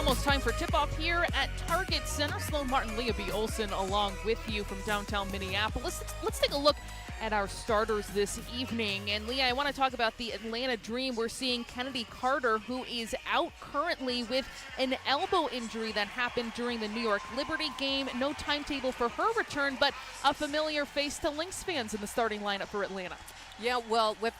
Almost time for tip-off here at Target Center. Sloan Martin, Leah B. Olson along with you from downtown Minneapolis. Let's take a look at our starters this evening. And Leah, I want to talk about the Atlanta Dream. We're seeing Kennedy Carter, who is out currently with an elbow injury that happened during the New York Liberty game. No timetable for her return, but a familiar face to Lynx fans in the starting lineup for Atlanta. Yeah, well, with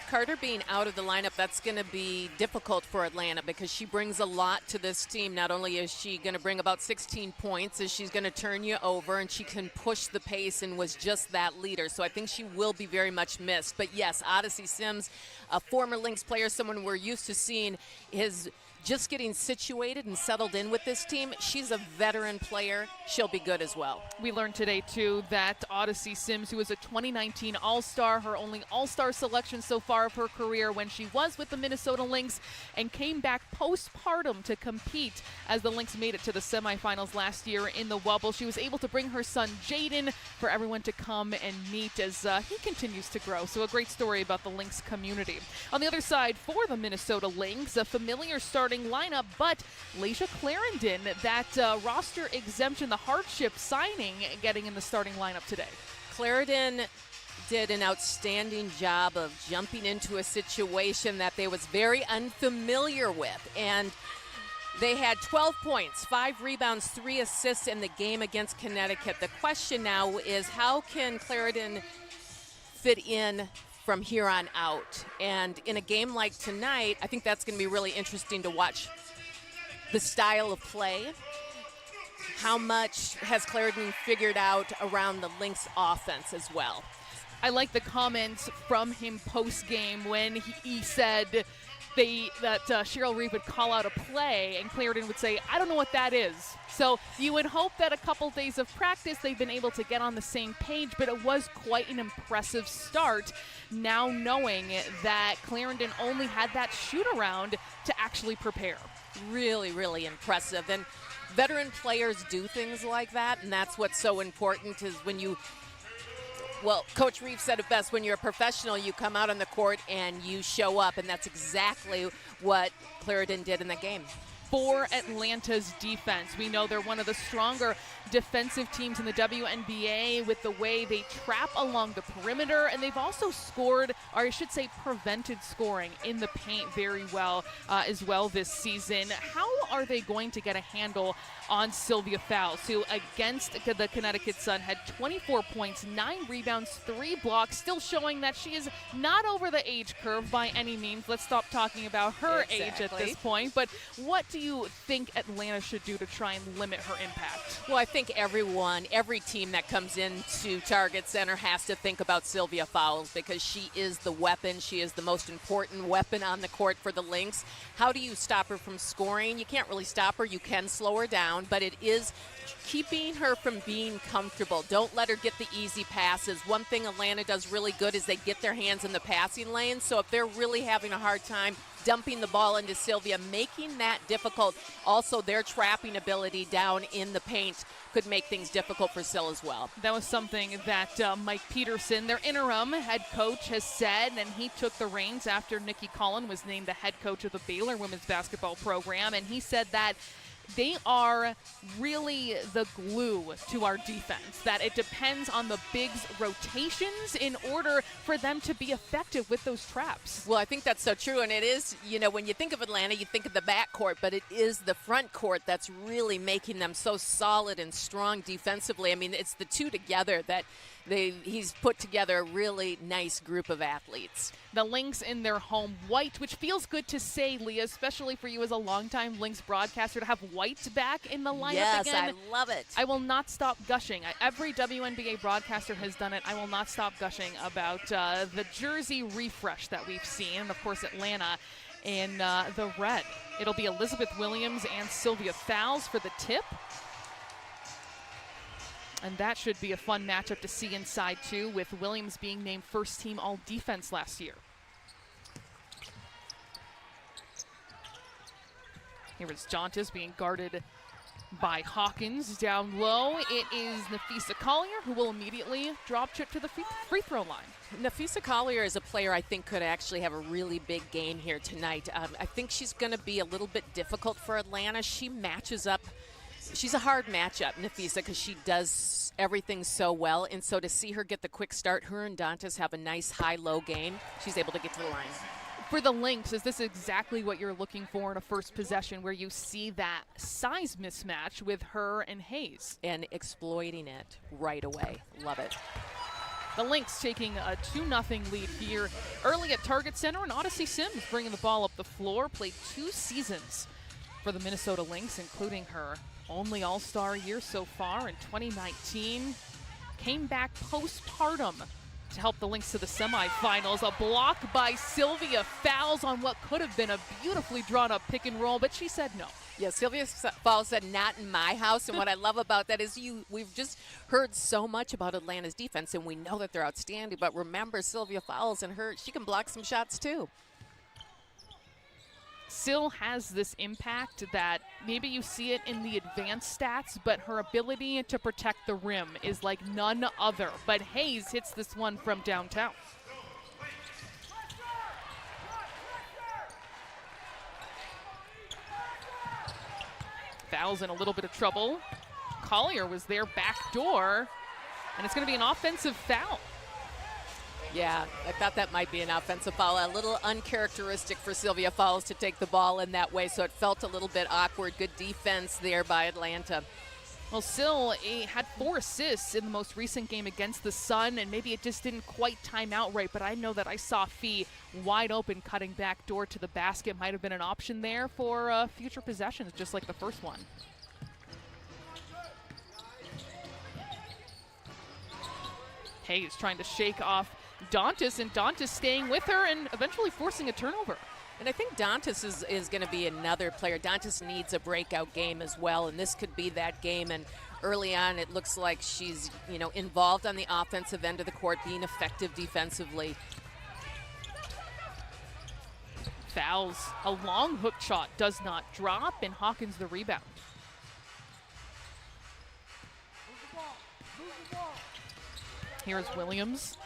Carter being out of the lineup, that's going to be difficult for Atlanta because she brings a lot to this team. Not only is she going to bring about 16 points, is she's going to turn you over, and she can push the pace and was just that leader. So I think she will be very much missed. But yes, Odyssey Sims, a former Lynx player, someone we're used to seeing, is just getting situated and settled in with this team. She's a veteran player. She'll be good as well. We learned today, too, that Odyssey Sims, who was a 2019 All-Star, her only All-Star selection so far of her career when she was with the Minnesota Lynx, and came back postpartum to compete as the Lynx made it to the semifinals last year in the Wubble. She was able to bring her son Jaden for everyone to come and meet as he continues to grow. So a great story about the Lynx community. On the other side, for the Minnesota Lynx, a familiar starting lineup, but Laisha Clarendon, that roster exemption, the hardship signing, getting in the starting lineup today. Clarendon did an outstanding job of jumping into a situation that they was very unfamiliar with, and they had 12 points, 5 rebounds, 3 assists in the game against Connecticut. The question now is, how can Clarendon fit in from here on out? And in a game like tonight, I think that's going to be really interesting to watch the style of play. How much has Clarendon figured out around the Lynx offense as well? I like the comments from him post-game when he said that Cheryl Reeve would call out a play and Clarendon would say, I don't know what that is. So you would hope that a couple days of practice they've been able to get on the same page, but it was quite an impressive start, now knowing that Clarendon only had that shoot-around to actually prepare. Really, really impressive. And veteran players do things like that, and that's what's so important is when you – well, Coach Reeve said it best, when you're a professional, you come out on the court and you show up, and that's exactly what Clarendon did in the game. For Atlanta's defense, we know they're one of the stronger defensive teams in the WNBA with the way they trap along the perimeter, and they've also scored, or I should say prevented scoring in the paint very well as well this season. How are they going to get a handle on Sylvia Fowles, who against the Connecticut Sun had 24 points, 9 rebounds, 3 blocks, still showing that she is not over the age curve by any means. Let's stop talking about her age at this point. But what do you think Atlanta should do to try and limit her impact? Well, I think every team that comes into Target Center has to think about Sylvia Fowles because she is the weapon. She is the most important weapon on the court for the Lynx. How do you stop her from scoring? You can't really stop her. You can slow her down, but it is keeping her from being comfortable. Don't let her get the easy passes. One thing Atlanta does really good is they get their hands in the passing lane. So if they're really having a hard time dumping the ball into Sylvia, making that difficult. Also, their trapping ability down in the paint could make things difficult for Sil as well. That was something that Mike Peterson, their interim head coach, has said, and he took the reins after Nikki Cullen was named the head coach of the Baylor women's basketball program, and he said that they are really the glue to our defense, that it depends on the bigs' rotations in order for them to be effective with those traps. Well, I think that's so true, and it is, when you think of Atlanta, you think of the backcourt, but it is the front court that's really making them so solid and strong defensively. I mean, it's the two together that he's put together a really nice group of athletes. The Lynx in their home white, which feels good to say, Leah, especially for you as a longtime Lynx broadcaster, to have white back in the lineup again. Yes, I love it. I will not stop gushing. Every WNBA broadcaster has done it. I will not stop gushing about the jersey refresh that we've seen, and of course Atlanta in the red. It'll be Elizabeth Williams and Sylvia Fowles for the tip. And that should be a fun matchup to see inside, too, with Williams being named first-team all-defense last year. Here is Jauntis being guarded by Hawkins down low. It is Nafisa Collier who will immediately drop chip to the free throw line. Nafisa Collier is a player I think could actually have a really big game here tonight. I think she's going to be a little bit difficult for Atlanta. She matches up. She's a hard matchup, Nafisa, because she does everything so well. And so to see her get the quick start, her and Dantas have a nice high-low game. She's able to get to the line. For the Lynx, is this exactly what you're looking for in a first possession where you see that size mismatch with her and Hayes? And exploiting it right away. Love it. The Lynx taking a 2-0 lead here early at Target Center, and Odyssey Sims bringing the ball up the floor. Played 2 seasons for the Minnesota Lynx, including her only All-Star year so far in 2019. Came back postpartum to help the Lynx to the semifinals. A block by Sylvia, fouls on what could have been a beautifully drawn up pick and roll, but she said no. Yeah, Sylvia Fowles said, not in my house. And what I love about that is we've just heard so much about Atlanta's defense, and we know that they're outstanding. But remember, Sylvia Fowles and she can block some shots too. Syl has this impact that maybe you see it in the advanced stats, but her ability to protect the rim is like none other. But Hayes hits this one from downtown. Fowles in a little bit of trouble. Collier was there back door, and it's going to be an offensive foul. Yeah, I thought that might be an offensive foul. A little uncharacteristic for Sylvia Fowles to take the ball in that way, so it felt a little bit awkward. Good defense there by Atlanta. Well, Syl had 4 assists in the most recent game against the Sun, and maybe it just didn't quite time out right, but I know that I saw Fee wide open cutting back door to the basket. Might have been an option there for future possessions, just like the first one. Hayes trying to shake off Dantas, and Dantas staying with her and eventually forcing a turnover. And I think Dantas is going to be another player. Dantas needs a breakout game as well, and this could be that game. And early on, it looks like she's, involved on the offensive end of the court, being effective defensively. Fouls. A long hook shot does not drop, and Hawkins the rebound. Here's Williams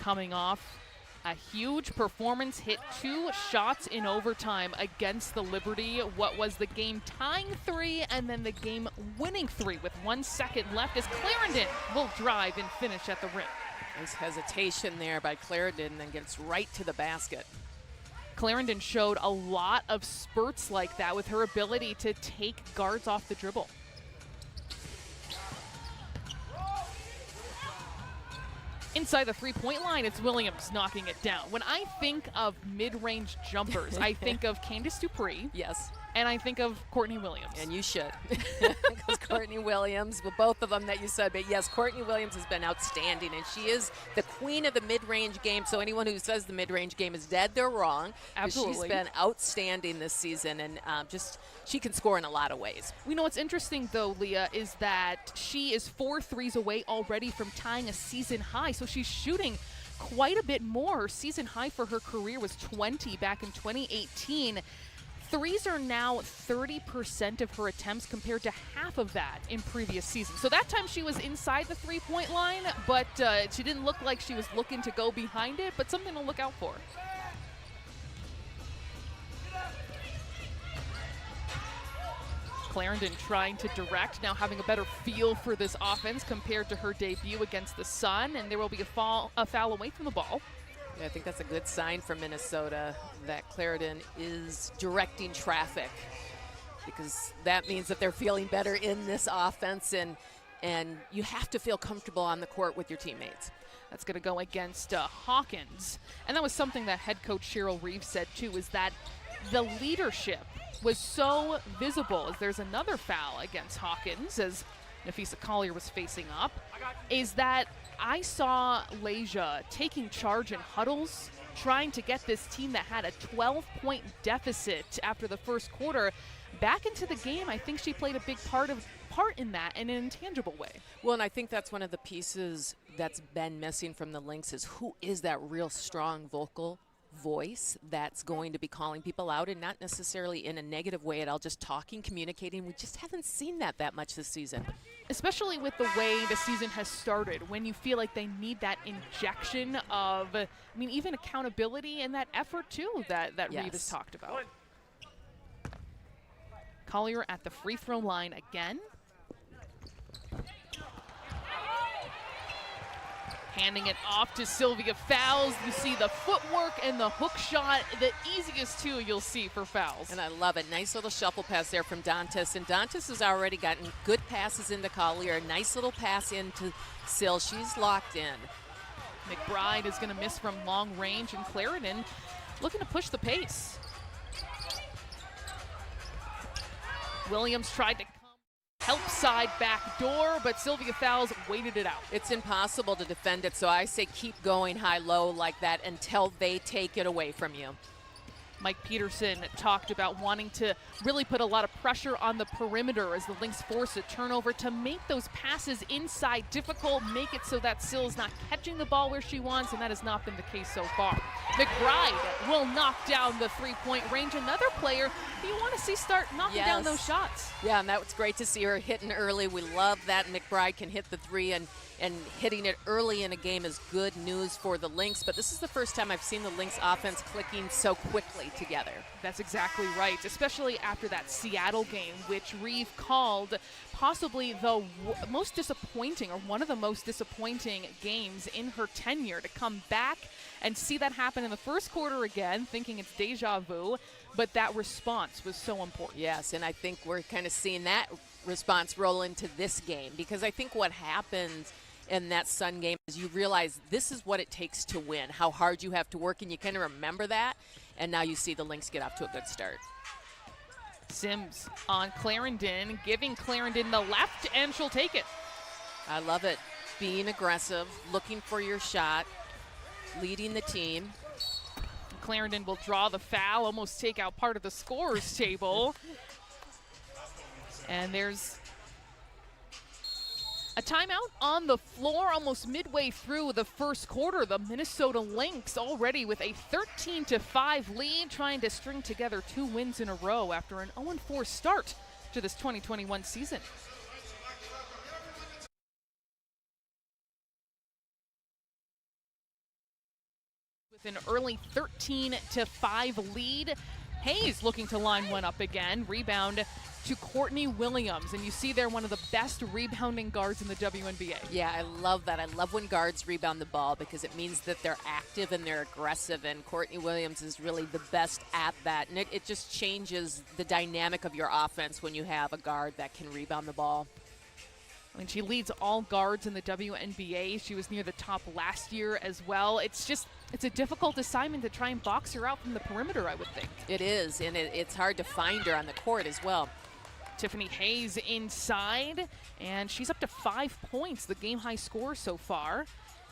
coming off a huge performance, hit 2 shots in overtime against the Liberty. What was the game tying 3 and then the game winning 3 with 1 second left as Clarendon will drive and finish at the rim. Nice hesitation there by Clarendon, and then gets right to the basket. Clarendon showed a lot of spurts like that with her ability to take guards off the dribble. Inside the three-point line, it's Williams knocking it down. When I think of mid-range jumpers, I think of Candace Dupree. Yes. And I think of Courtney Williams. And you should. Because Courtney Williams, well, both of them that you said, but yes, Courtney Williams has been outstanding, and she is the queen of the mid-range game. So anyone who says the mid-range game is dead, they're wrong. Absolutely. She's been outstanding this season, and she can score in a lot of ways. We know what's interesting, though, Leah, is that she is 4 threes away already from tying a season high. So she's shooting quite a bit more. Her season high for her career was 20 back in 2018. Threes are now 30% of her attempts compared to half of that in previous seasons. So that time she was inside the three-point line, but she didn't look like she was looking to go behind it, but something to look out for. Clarendon trying to direct, now having a better feel for this offense compared to her debut against the Sun, and there will be a foul away from the ball. Yeah, I think that's a good sign for Minnesota that Clarendon is directing traffic, because that means that they're feeling better in this offense, and you have to feel comfortable on the court with your teammates. That's going to go against Hawkins. And that was something that head coach Cheryl Reeves said too, is that the leadership was so visible as there's another foul against Hawkins as Nafisa Collier was facing up, is that I saw Leja taking charge in huddles, trying to get this team that had a 12-point deficit after the first quarter back into the game. I think she played a big part in that in an intangible way. Well, and I think that's one of the pieces that's been missing from the Lynx is who is that real strong vocal voice that's going to be calling people out, and not necessarily in a negative way at all, just talking, communicating. We just haven't seen that much this season. Especially with the way the season has started, when you feel like they need that injection of, I mean, even accountability and that effort too that Yes. Reeve has talked about. Collier at the free throw line again. Handing it off to Sylvia Fowles. You see the footwork and the hook shot, the easiest two you'll see for Fowles. And I love it. Nice little shuffle pass there from Dantas. And Dantas has already gotten good passes into Collier. A nice little pass into Sill. She's locked in. McBride is going to miss from long range, and Clarendon looking to push the pace. Williams tried to help side back door, but Sylvia Fowles waited it out. It's impossible to defend it, so I say keep going high-low like that until they take it away from you. Mike Peterson talked about wanting to really put a lot of pressure on the perimeter as the Lynx force a turnover to make those passes inside difficult, make it so that Sill's not catching the ball where she wants, and that has not been the case so far. McBride will knock down the three-point range. Another player you want to see start knocking down those shots. Yeah, and that was great to see her hitting early. We love that McBride can hit the three, and hitting it early in a game is good news for the Lynx, but this is the first time I've seen the Lynx offense clicking so quickly together. That's exactly right, especially after that Seattle game, which Reeve called possibly the most disappointing, or one of the most disappointing games in her tenure. To come back and see that happen in the first quarter again, thinking it's deja vu, but that response was so important. Yes, and I think we're kind of seeing that response roll into this game, because I think what happens in that Sun game is you realize this is what it takes to win, how hard you have to work, and you kind of remember that, and now you see the Lynx get off to a good start. Sims on Clarendon, giving Clarendon the left, and she'll take it. I love it. Being aggressive, looking for your shot, leading the team. Clarendon will draw the foul, almost take out part of the scorer's table. And there's a timeout on the floor almost midway through the first quarter. The Minnesota Lynx already with a 13-5 lead, trying to string together 2 wins in a row after an 0-4 start to this 2021 season. With an early 13-5 lead, Hayes looking to line one up again. Rebound to Courtney Williams, and you see they're one of the best rebounding guards in the WNBA. Yeah, I love that. I love when guards rebound the ball because it means that they're active and they're aggressive, and Courtney Williams is really the best at that. And it just changes the dynamic of your offense when you have a guard that can rebound the ball. I mean, she leads all guards in the WNBA. She was near the top last year as well. It's a difficult assignment to try and box her out from the perimeter, I would think. It is, and it's hard to find her on the court as well. Tiffany Hayes inside, and she's up to 5 points, the game-high score so far,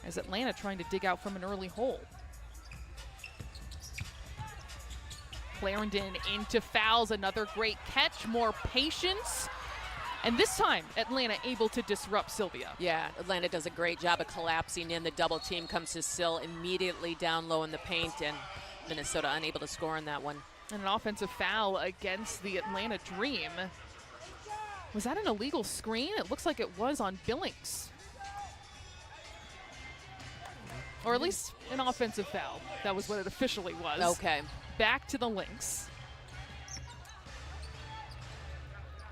as Atlanta trying to dig out from an early hole. Clarendon into Fowles, another great catch, more patience. And this time, Atlanta able to disrupt Sylvia. Yeah, Atlanta does a great job of collapsing in. The double team comes to Sill immediately down low in the paint, and Minnesota unable to score on that one. And an offensive foul against the Atlanta Dream. Was that an illegal screen? It looks like it was on Billings. Or at least an offensive foul. That was what it officially was. Okay. Back to the Lynx.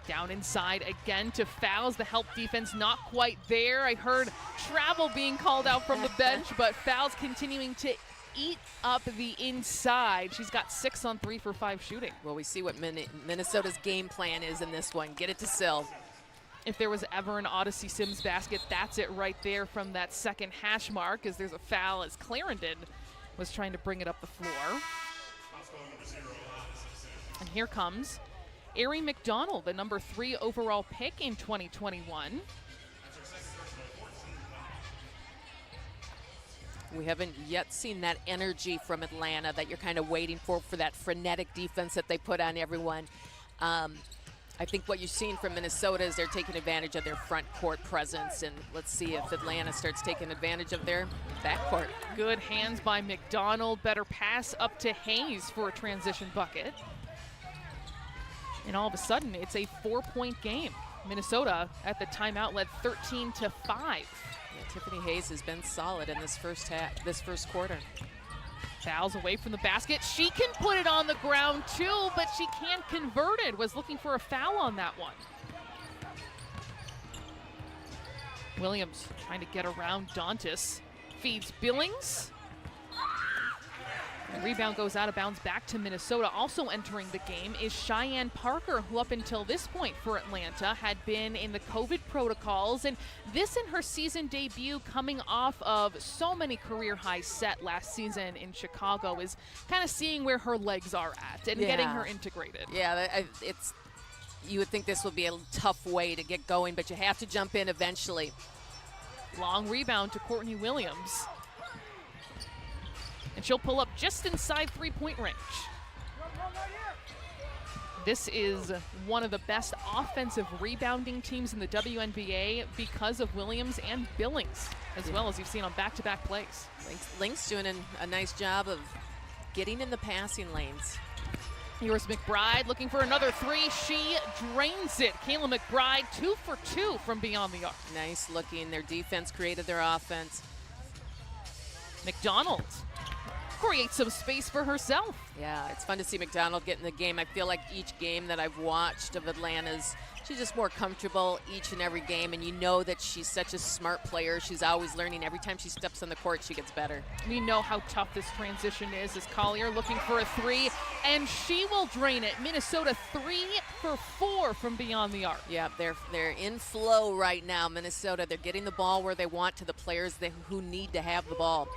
Down inside again to Fowles. The help defense not quite there. I heard travel being called out from the bench, but Fowles continuing to eat up the inside. She's got 6 on 3 for 5 shooting. Well, we see what Minnesota's game plan is in this one. Get it to Sill. If there was ever an Odyssey Sims basket, that's it right there from that second hash mark, as there's a foul as Clarendon was trying to bring it up the floor. And here comes Ari McDonald, the number 3 overall pick in 2021. We haven't yet seen that energy from Atlanta that you're kind of waiting for that frenetic defense that they put on everyone. I think what you've seen from Minnesota is they're taking advantage of their front court presence, and let's see if Atlanta starts taking advantage of their back court. Good hands by McDonald. Better pass up to Hayes for a transition bucket. And all of a sudden, it's a 4-point game. Minnesota at the timeout led 13-5. Yeah, Tiffany Hayes has been solid in this first quarter. Fouls away from the basket. She can put it on the ground too, but she can't convert it. Was looking for a foul on that one. Williams trying to get around Dantas. Feeds Billings. The rebound goes out of bounds back to Minnesota. Also entering the game is Cheyenne Parker, who up until this point for Atlanta had been in the COVID protocols. And this in her season debut, coming off of so many career highs set last season in Chicago, is kind of seeing where her legs are at and getting her integrated. Yeah, you would think this would be a tough way to get going, but you have to jump in eventually. Long rebound to Courtney Williams. And she'll pull up just inside three-point range. This is one of the best offensive rebounding teams in the WNBA because of Williams and Billings, as well as you've seen on back-to-back plays. Lynx doing a nice job of getting in the passing lanes. Here's McBride looking for another three. She drains it. Kayla McBride 2 for 2 from beyond the arc. Nice looking. Their defense created their offense. McDonald creates some space for herself. Yeah, it's fun to see McDonald get in the game. I feel like each game that I've watched of Atlanta's, she's just more comfortable each and every game, and you know that she's such a smart player. She's always learning. Every time she steps on the court, she gets better. We know how tough this transition is as Collier looking for a three, and she will drain it. Minnesota 3 for 4 from beyond the arc. Yeah, they're in flow right now, Minnesota. They're getting the ball where they want to the players who need to have the ball.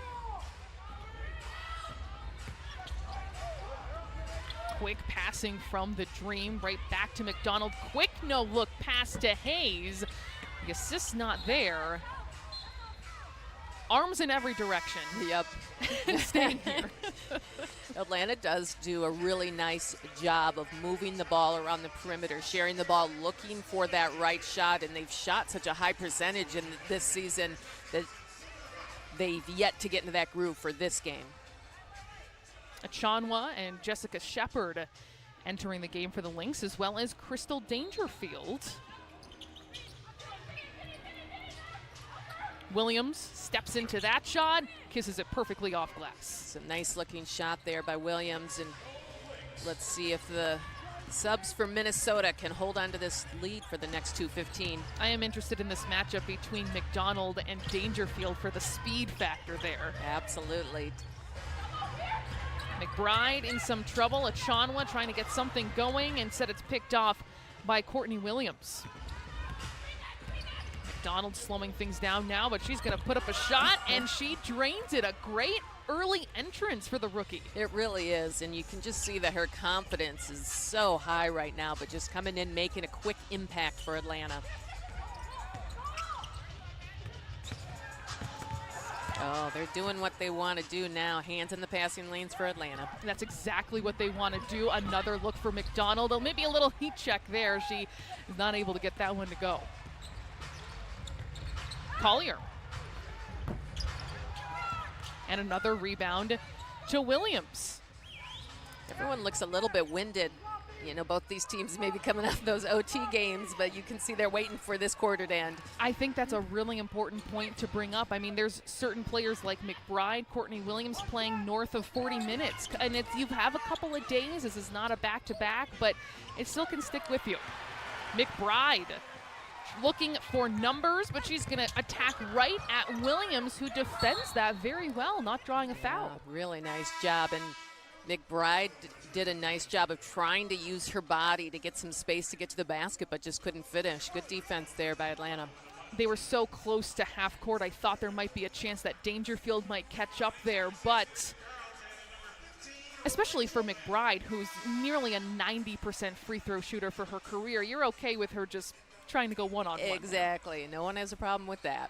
Quick passing from the Dream right back to McDonald. Quick no-look pass to Hayes. The assist not there. Arms in every direction. Yep. Staying here. Atlanta does do a really nice job of moving the ball around the perimeter, sharing the ball, looking for that right shot, and they've shot such a high percentage in this season that they've yet to get into that groove for this game. Achanwa and Jessica Shepard entering the game for the Lynx, as well as Crystal Dangerfield. Williams steps into that shot, kisses it perfectly off glass. It's a nice looking shot there by Williams, and let's see if the subs from Minnesota can hold on to this lead for the next 2:15. I am interested in this matchup between McDonald and Dangerfield for the speed factor there. Absolutely. McBride in some trouble. Achanwa trying to get something going. Instead, it's picked off by Courtney Williams. McDonald slowing things down now, but she's going to put up a shot, and she drains it. A great early entrance for the rookie. It really is, and you can just see that her confidence is so high right now, but just coming in, making a quick impact for Atlanta. Oh, they're doing what they want to do now. Hands in the passing lanes for Atlanta. That's exactly what they want to do. Another look for McDonald. Oh, maybe a little heat check there. She is not able to get that one to go. Collier. And another rebound to Williams. Everyone looks a little bit winded. You know, both these teams may be coming off those OT games, but you can see they're waiting for this quarter to end. I think that's a really important point to bring up. I mean, there's certain players like McBride, Courtney Williams playing north of 40 minutes. And you have a couple of days. This is not a back-to-back, but it still can stick with you. McBride looking for numbers, but she's going to attack right at Williams, who defends that very well, not drawing a foul. Yeah, really nice job. And McBride did a nice job of trying to use her body to get some space to get to the basket, but just couldn't finish. Good defense there by Atlanta. They were so close to half court. I thought there might be a chance that Dangerfield might catch up there, but especially for McBride, who's nearly a 90% free throw shooter for her career, you're okay with her just trying to go one-on-one. Exactly. No one has a problem with that.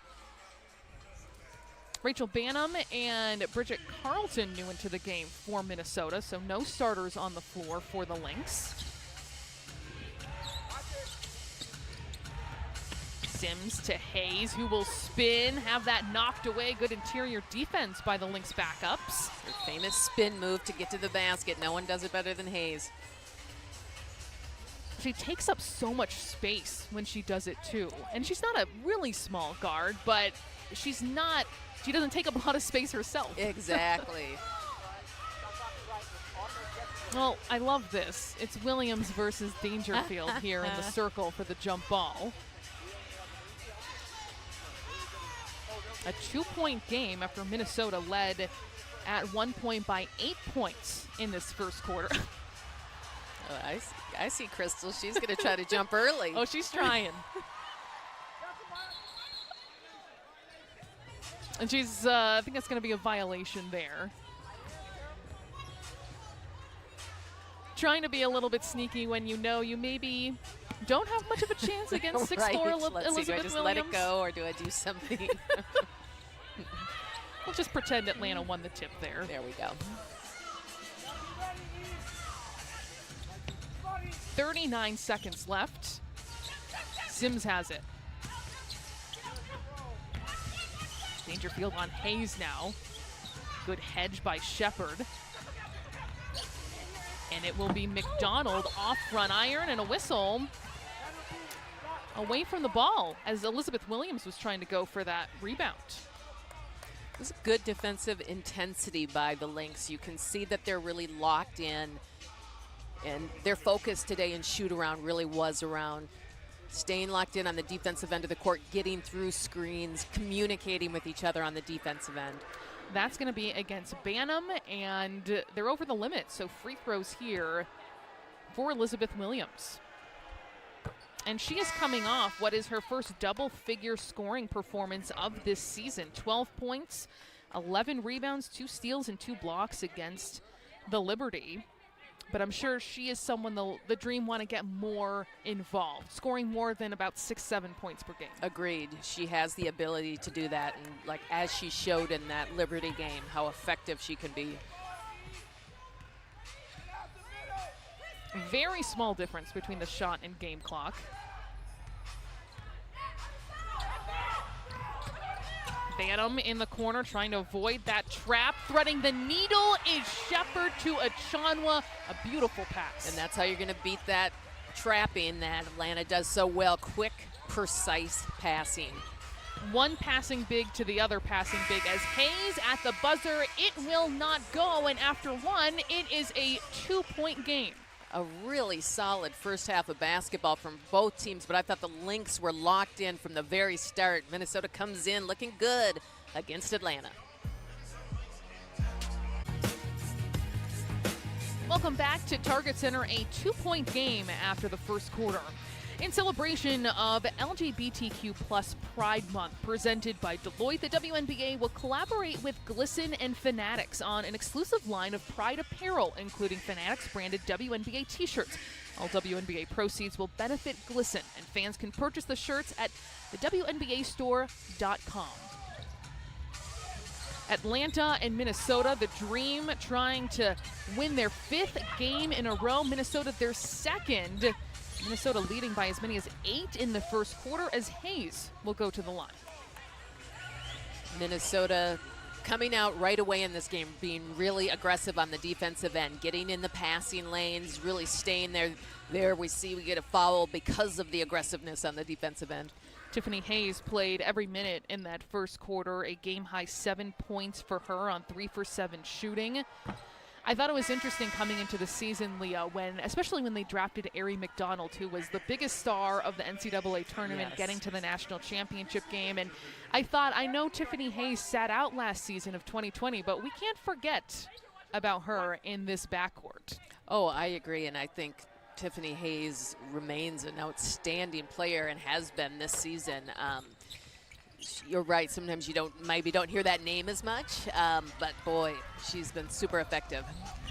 Rachel Bannum and Bridget Carlton new into the game for Minnesota, so no starters on the floor for the Lynx. Sims to Hayes, who will spin, have that knocked away. Good interior defense by the Lynx backups. Her famous spin move to get to the basket. No one does it better than Hayes. She takes up so much space when she does it too. And she's not a really small guard, but she doesn't take up a lot of space herself. Exactly. Well, I love this. It's Williams versus Dangerfield here in the circle for the jump ball. A 2-point game after Minnesota led at 1 point by 8 points in this first quarter. Oh, I see Crystal. She's going to try to jump early. Oh, she's trying. And she's, I think that's going to be a violation there. Trying to be a little bit sneaky when you know you maybe don't have much of a chance against 6'4" Right. Elizabeth See, do I just Williams. let it go or do I do something? We'll just pretend Atlanta won the tip there. There we go. 39 seconds left. Sims has it. Dangerfield on Hayes now. Good hedge by Shepard. And it will be McDonald off front iron and a whistle away from the ball as Elizabeth Williams was trying to go for that rebound. It was good defensive intensity by the Lynx. You can see that they're really locked in, and their focus today in shoot around really was around staying locked in on the defensive end of the court, getting through screens, communicating with each other on the defensive end. That's going to be against Bantam, and they're over the limit, so free throws here for Elizabeth Williams. And she is coming off what is her first double-figure scoring performance of this season. 12 points, 11 rebounds, 2 steals, and 2 blocks against the Liberty. But I'm sure she is someone the Dream want to get more involved, scoring more than about 6-7 points per game. Agreed. She has the ability to do that, and like as she showed in that Liberty game, how effective she can be. Very small difference between the shot and game clock. Bantam in the corner trying to avoid that trap. Threading the needle is Shepard to Achanwa. A beautiful pass. And that's how you're going to beat that trapping that Atlanta does so well. Quick, precise passing. One passing big to the other passing big as Hayes at the buzzer. It will not go, and after one, it is a 2-point game. A really solid first half of basketball from both teams, but I thought the Lynx were locked in from the very start. Minnesota comes in looking good against Atlanta. Welcome back to Target Center, a 2-point game after the first quarter. In celebration of LGBTQ+ Pride Month, presented by Deloitte, the WNBA will collaborate with Glisten and Fanatics on an exclusive line of Pride apparel, including Fanatics-branded WNBA t-shirts. All WNBA proceeds will benefit Glisten, and fans can purchase the shirts at thewnbastore.com. Atlanta and Minnesota, the Dream trying to win their 5th game in a row. Minnesota, their 2nd. Minnesota leading by as many as 8 in the first quarter as Hayes will go to the line. Minnesota coming out right away in this game, being really aggressive on the defensive end, getting in the passing lanes, really staying there. There we see we get a foul because of the aggressiveness on the defensive end. Tiffany Hayes played every minute in that first quarter, a game-high 7 points for her on 3 for 7 shooting. I thought it was interesting coming into the season, Leah, especially when they drafted Aari McDonald, who was the biggest star of the NCAA tournament, getting to the national championship game. And I thought, I know Tiffany Hayes sat out last season of 2020, but we can't forget about her in this backcourt. Oh, I agree, and I think Tiffany Hayes remains an outstanding player and has been this season. You're right, sometimes you maybe don't hear that name as much, but boy, she's been super effective.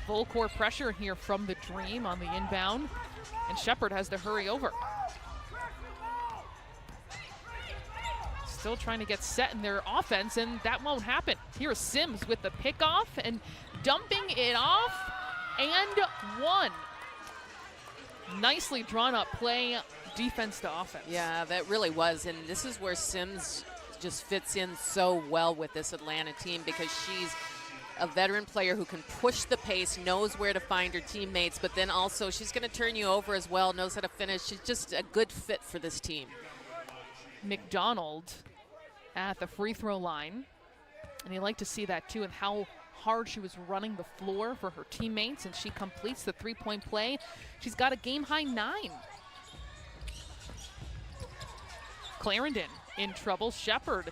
Full court pressure here from the Dream on the inbound, and Shepard has to hurry over. Still trying to get set in their offense, and that won't happen. Here's Sims with the pickoff and dumping it off, and one. Nicely drawn up play, defense to offense. Yeah, that really was. And this is where Sims just fits in so well with this Atlanta team, because she's a veteran player who can push the pace, knows where to find her teammates, but then also she's going to turn you over as well, knows how to finish. She's just a good fit for this team. McDonald at the free throw line. And you like to see that too, and how hard she was running the floor for her teammates, and she completes the three-point play. She's got a game-high 9. Clarendon in trouble. Shepard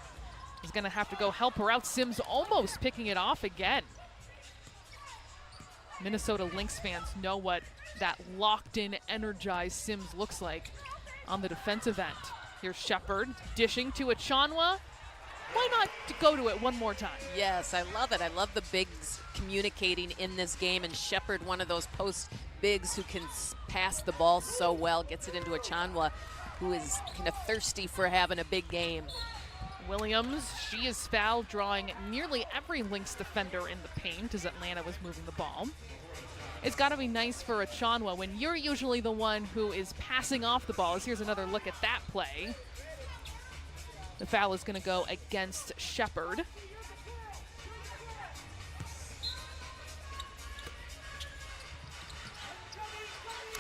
is going to have to go help her out. Sims almost picking it off again. Minnesota Lynx fans know what that locked-in, energized Sims looks like on the defensive end. Here's Shepard dishing to Achanwa. Why not go to it one more time? Yes, I love it. I love the bigs communicating in this game, and Shepard, one of those post bigs who can pass the ball so well, gets it into Achanwa, who is kind of thirsty for having a big game. Williams, she is fouled, drawing nearly every Lynx defender in the paint as Atlanta was moving the ball. It's got to be nice for Achanwa when you're usually the one who is passing off the ball. Here's another look at that play. The foul is going to go against Shepard.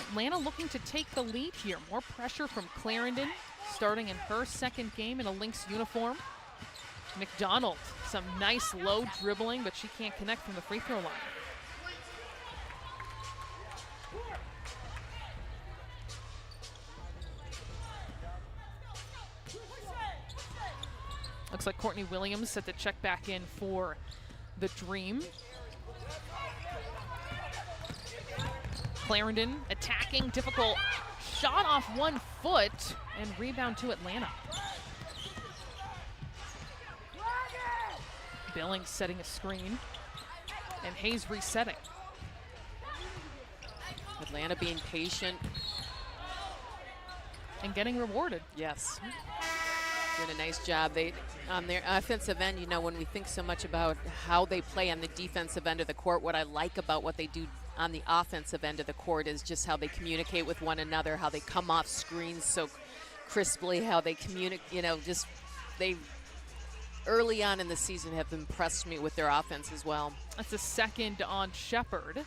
Atlanta looking to take the lead here. More pressure from Clarendon, starting in her second game in a Lynx uniform. McDonald, some nice low dribbling, but she can't connect from the free throw line. Looks like Courtney Williams set to check back in for the Dream. Clarendon attacking, difficult shot off 1 foot, and rebound to Atlanta. Billings setting a screen, and Hayes resetting. Atlanta being patient. And getting rewarded. Yes. Doing a nice job. They, on their offensive end, you know, when we think so much about how they play on the defensive end of the court, what I like about what they do on the offensive end of the court is just how they communicate with one another, how they come off screens so crisply, how they communicate, you know, just they early on in the season have impressed me with their offense as well. That's a second on Shepard.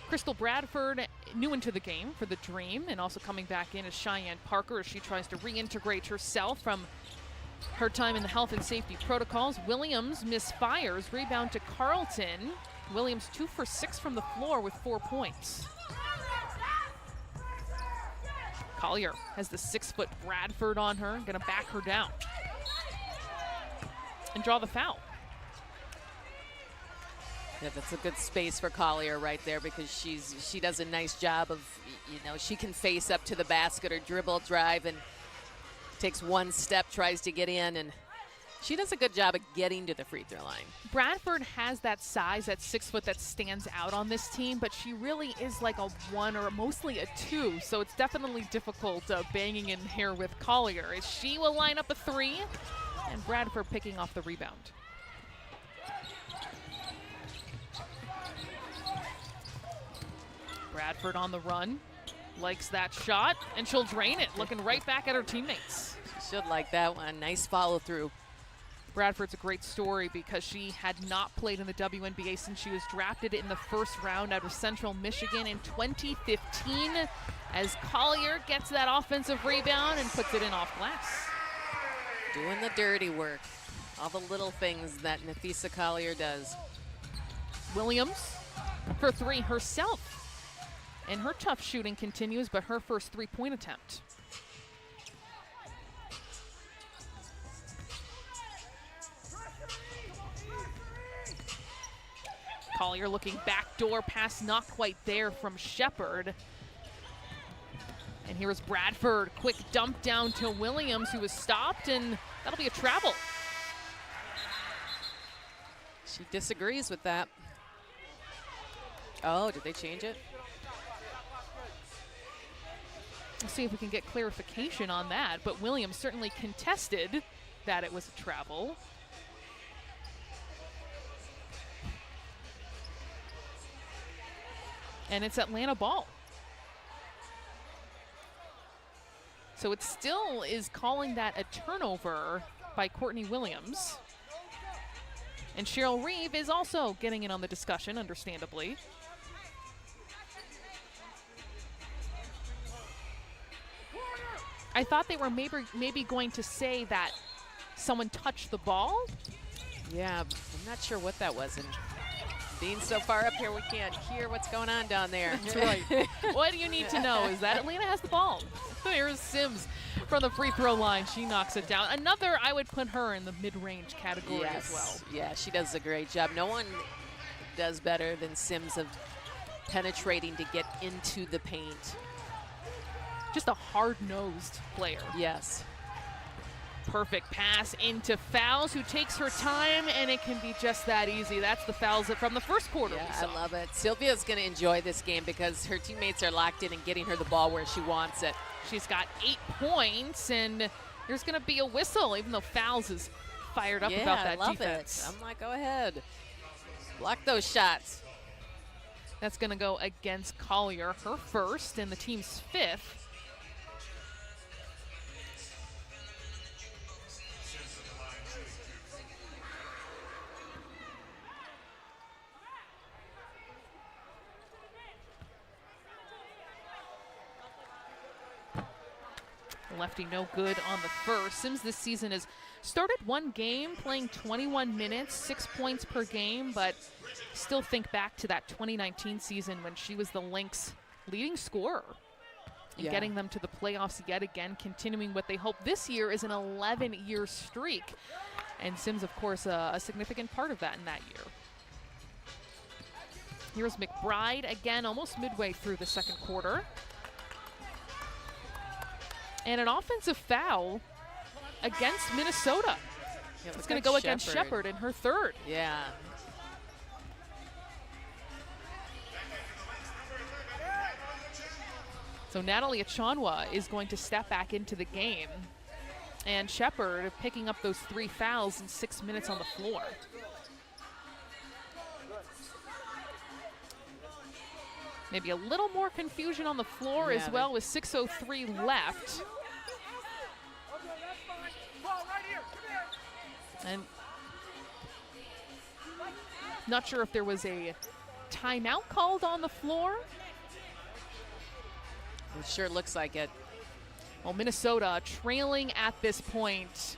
Crystal Bradford, new into the game for the Dream, and also coming back in is Cheyenne Parker as she tries to reintegrate herself from her time in the health and safety protocols. Williams misfires, rebound to Carlton. Williams 2 for 6 from the floor with 4 points. Collier has the 6-foot Bradford on her, gonna back her down and draw the foul. Yeah, that's a good space for Collier right there, because she does a nice job of, you know, she can face up to the basket or dribble, drive, and takes one step, tries to get in, and she does a good job of getting to the free throw line. Bradford has that size, that 6 foot that stands out on this team, but she really is like a 1 or mostly a 2, so it's definitely difficult banging in here with Collier. She will line up a 3, and Bradford picking off the rebound. Bradford on the run, likes that shot, and she'll drain it, looking right back at her teammates. She should like that one. Nice follow through. Bradford's a great story because she had not played in the WNBA since she was drafted in the first round out of Central Michigan in 2015, as Collier gets that offensive rebound and puts it in off glass. Doing the dirty work. All the little things that Nafisa Collier does. Williams for 3 herself. And her tough shooting continues, but her first 3-point attempt. Collier looking backdoor pass, not quite there from Shepard. And here is Bradford, quick dump down to Williams, who was stopped, and that'll be a travel. She disagrees with that. Oh, did they change it? We'll see if we can get clarification on that, but Williams certainly contested that it was a travel. And it's Atlanta ball. So it still is calling that a turnover by Courtney Williams. And Cheryl Reeve is also getting in on the discussion, understandably. I thought they were maybe going to say that someone touched the ball. Yeah, I'm not sure what that was. And being so far up here, we can't hear what's going on down there. That's right. What you need to know is that Atlanta has the ball. Here's Sims from the free throw line. She knocks it down. Another, I would put her in the mid-range category as well. Yeah, she does a great job. No one does better than Sims of penetrating to get into the paint. Just a hard-nosed player. Yes. Perfect pass into Fowles, who takes her time, and it can be just that easy. That's the fouls from the first quarter. Yeah, I love it. Sylvia's going to enjoy this game because her teammates are locked in and getting her the ball where she wants it. She's got 8 points, and there's going to be a whistle, even though Fowles is fired up about that defense. I'm like, go ahead. Block those shots. That's going to go against Collier, her first and the team's 5th. Lefty no good on the first. Sims this season has started one game, playing 21 minutes, 6 points per game, but still think back to that 2019 season when she was the Lynx leading scorer and getting them to the playoffs yet again, continuing what they hope this year is an 11-year streak. And Sims, of course, a significant part of that in that year. Here's McBride again, almost midway through the second quarter. And an offensive foul against Minnesota. Yeah, it's going to go against Shepard in her third. Yeah. So Natalie Achanwa is going to step back into the game. And Shepard picking up those 3 fouls in 6 minutes on the floor. Maybe a little more confusion on the floor as well with 6:03 left. And not sure if there was a timeout called on the floor. It sure looks like it. Well, Minnesota trailing at this point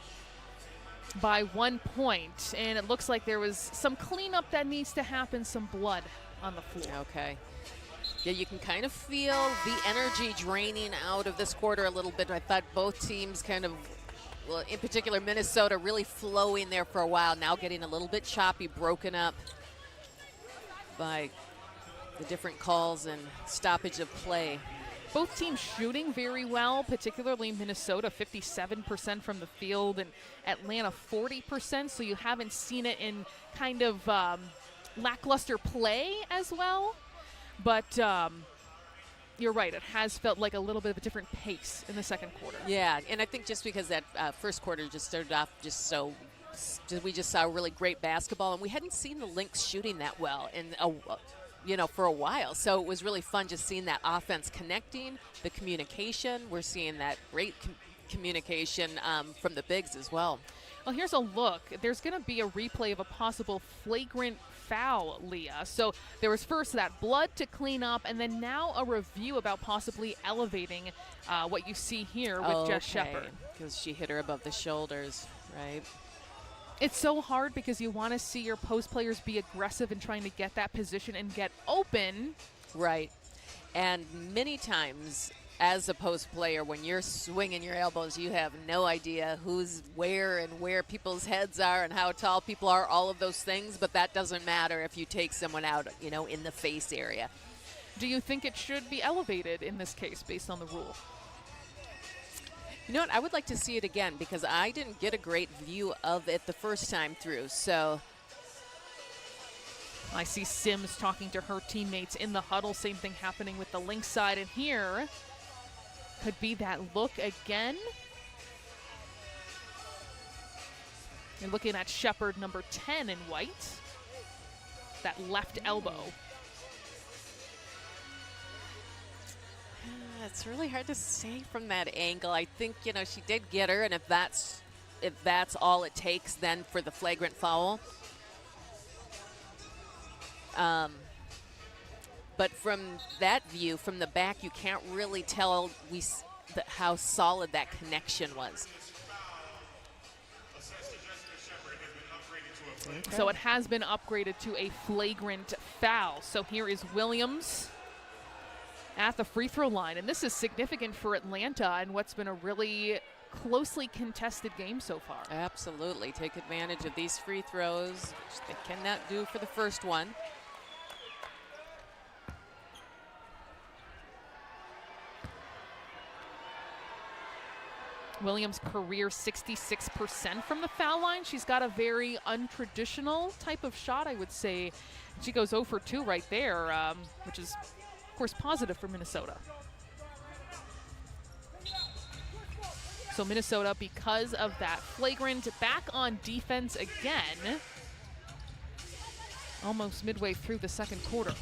by 1 point. And it looks like there was some cleanup that needs to happen, some blood on the floor. Okay. Yeah, you can kind of feel the energy draining out of this quarter a little bit. I thought both teams kind of, well, in particular Minnesota, really flowing there for a while, now getting a little bit choppy, broken up by the different calls and stoppage of play. Both teams shooting very well, particularly Minnesota, 57% from the field, and Atlanta 40%, so you haven't seen it in kind of lackluster play as well. But you're right, it has felt like a little bit of a different pace in the second quarter. Yeah, and I think just because that first quarter just started off we just saw really great basketball, and we hadn't seen the Lynx shooting that well for a while. So it was really fun just seeing that offense connecting, the communication. We're seeing that great communication from the bigs as well. Well, here's a look. There's going to be a replay of a possible flagrant foul, Leah. So there was first that blood to clean up, and then now a review about possibly elevating what you see here with Jess Shepard. Because she hit her above the shoulders, right? It's so hard because you want to see your post players be aggressive in trying to get that position and get open. Right. And many times as a post player, when you're swinging your elbows, you have no idea who's where and where people's heads are and how tall people are, all of those things. But that doesn't matter if you take someone out, in the face area. Do you think it should be elevated in this case based on the rule? You know what? I would like to see it again because I didn't get a great view of it the first time through. So I see Sims talking to her teammates in the huddle. Same thing happening with the Lynx side. And here could be that look again. You're looking at Shepard, number 10 in white. That left elbow. It's really hard to say from that angle. I think, you know, she did get her, and if that's all it takes then for the flagrant foul. But from that view, from the back, you can't really tell how solid that connection was. Okay. So it has been upgraded to a flagrant foul. So here is Williams at the free throw line. And this is significant for Atlanta and what's been a really closely contested game so far. Absolutely. Take advantage of these free throws, which they cannot do for the first one. Williams' career 66% from the foul line. She's got a very untraditional type of shot, I would say. She goes 0 for 2 right there, which is, of course, positive for Minnesota. So Minnesota, because of that flagrant, back on defense again, almost midway through the second quarter.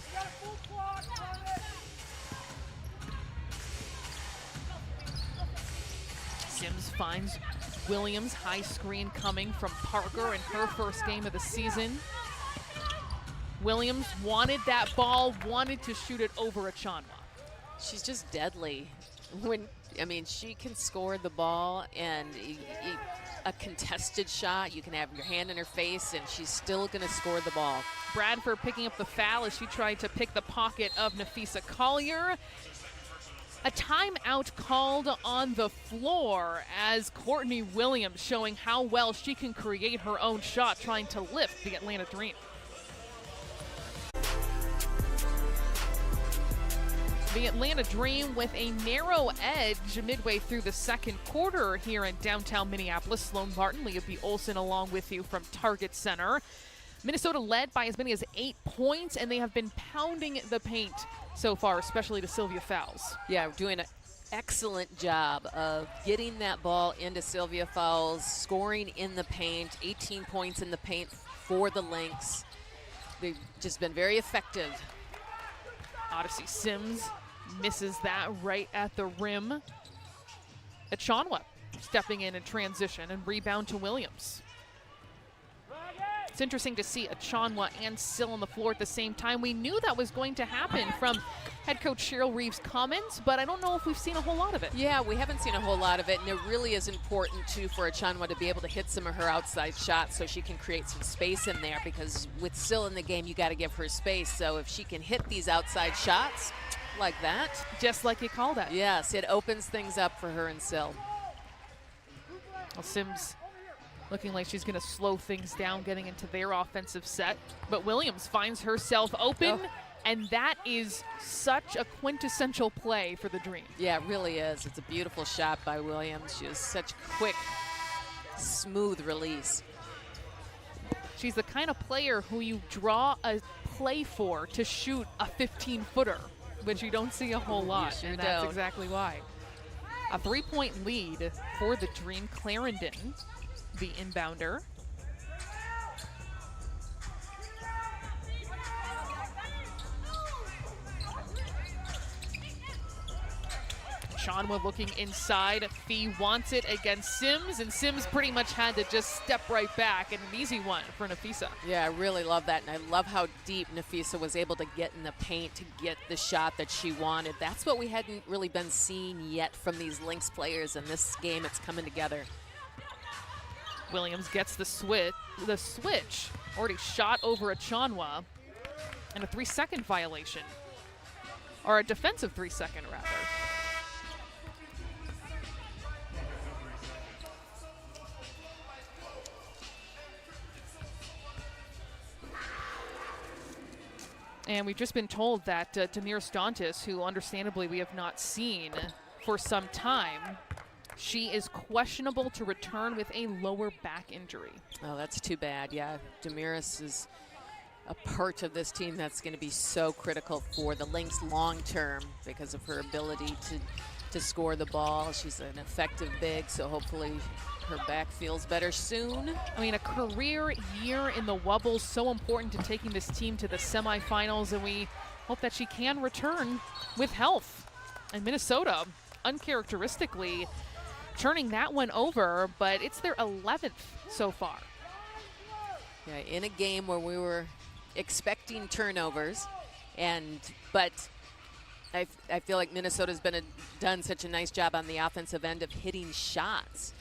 Sims finds Williams, high screen coming from Parker in her first game of the season. Williams wanted that ball, wanted to shoot it over Achanwa. She's just deadly. She can score the ball, and a contested shot, you can have your hand in her face, and she's still going to score the ball. Bradford picking up the foul as she tried to pick the pocket of Nafisa Collier. A timeout called on the floor as Courtney Williams showing how well she can create her own shot, trying to lift the Atlanta Dream. The Atlanta Dream with a narrow edge midway through the second quarter here in downtown Minneapolis. Sloan Martin, Leah B. Olson along with you from Target Center. Minnesota led by as many as 8 points, and they have been pounding the paint so far, especially to Sylvia Fowles. Yeah, doing an excellent job of getting that ball into Sylvia Fowles, scoring in the paint, 18 points in the paint for the Lynx. They've just been very effective. Odyssey Sims misses that right at the rim. Achanwa stepping in transition and rebound to Williams. It's interesting to see Achanwa and Sill on the floor at the same time. We knew that was going to happen from head coach Cheryl Reeves' comments, but I don't know if we've seen a whole lot of it. Yeah, we haven't seen a whole lot of it, and it really is important, too, for Achanwa to be able to hit some of her outside shots so she can create some space in there, because with Sill in the game, you got to give her space. So if she can hit these outside shots like that. Just like you called it. Yes, it opens things up for her and Sill. Well, Sims looking like she's going to slow things down getting into their offensive set. But Williams finds herself open, and that is such a quintessential play for the Dream. Yeah, it really is. It's a beautiful shot by Williams. She has such quick, smooth release. She's the kind of player who you draw a play for to shoot a 15-footer, which you don't see a whole lot, sure and that's don't. exactly why. A 3-point lead for the Dream. Clarendon, the inbounder. Achanwa looking inside. Fee wants it against Sims, and Sims pretty much had to just step right back, and an easy one for Nafisa. Yeah, I really love that, and I love how deep Nafisa was able to get in the paint to get the shot that she wanted. That's what we hadn't really been seeing yet from these Lynx players in this game. It's coming together. Williams gets the switch. Already shot over Achanwa, and a 3-second violation, or a defensive 3-second rather. And we've just been told that Damiris Dantas, who understandably we have not seen for some time, she is questionable to return with a lower back injury. Oh, that's too bad. Yeah, Damiris is a part of this team that's going to be so critical for the Lynx long term because of her ability to score the ball. She's an effective big, so hopefully her back feels better soon. I mean, a career year in the Wubbles, so important to taking this team to the semifinals, and we hope that she can return with health. And Minnesota, uncharacteristically, turning that one over, but it's their 11th so far. Yeah, in a game where we were expecting turnovers, but I feel like Minnesota's done such a nice job on the offensive end of hitting shots.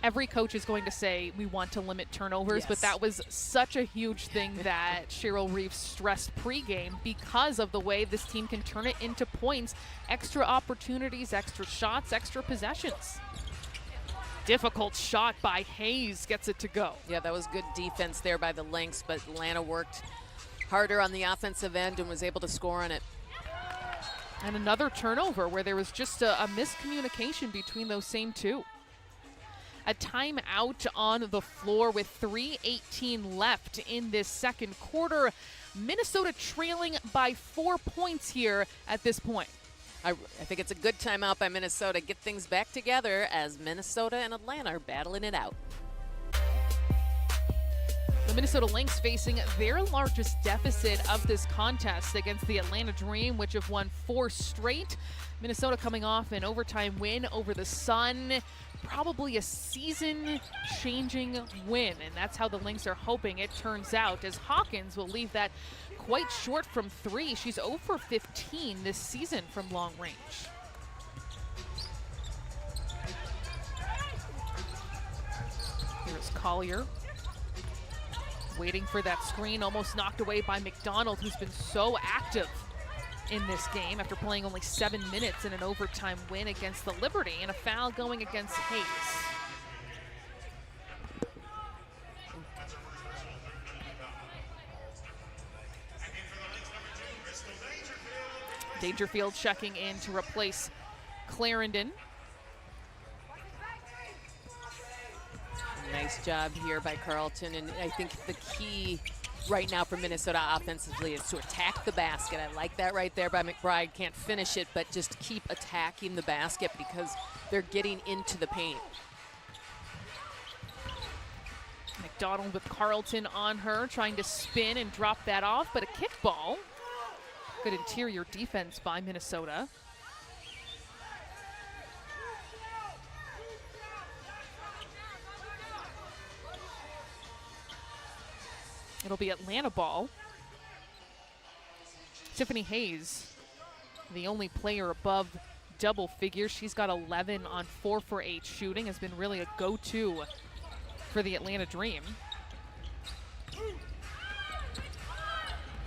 Every coach is going to say we want to limit turnovers, Yes. but that was such a huge thing that Cheryl Reeves stressed pregame because of the way this team can turn it into points, extra opportunities, extra shots, extra possessions. Difficult shot by Hayes, gets it to go. Yeah, that was good defense there by the Lynx, but Atlanta worked harder on the offensive end and was able to score on it. And another turnover where there was just a miscommunication between those same two. A timeout on the floor with 3:18 left in this second quarter. Minnesota trailing by 4 points here at this point. I think it's a good timeout by Minnesota. Get things back together as Minnesota and Atlanta are battling it out. The Minnesota Lynx facing their largest deficit of this contest against the Atlanta Dream, which have won 4 straight. Minnesota coming off an overtime win over the Sun. Probably a season-changing win, and that's how the Lynx are hoping it turns out, as Hawkins will leave that quite short from 3. She's 0 for 15 this season from long range. Here's Collier. Waiting for that screen, almost knocked away by McDonald, who's been so active in this game after playing only 7 minutes in an overtime win against the Liberty, and a foul going against Hayes. Dangerfield checking in to replace Clarendon. Nice job here by Carlton, and I think the key right now for Minnesota offensively is to attack the basket. I like that right there by McBride. Can't finish it, but just keep attacking the basket because they're getting into the paint. McDonald with Carlton on her, trying to spin and drop that off, but a kickball. Good interior defense by Minnesota. It'll be Atlanta ball. Tiffany Hayes, the only player above double figures. She's got 11 on 4 for 8 shooting, has been really a go-to for the Atlanta Dream.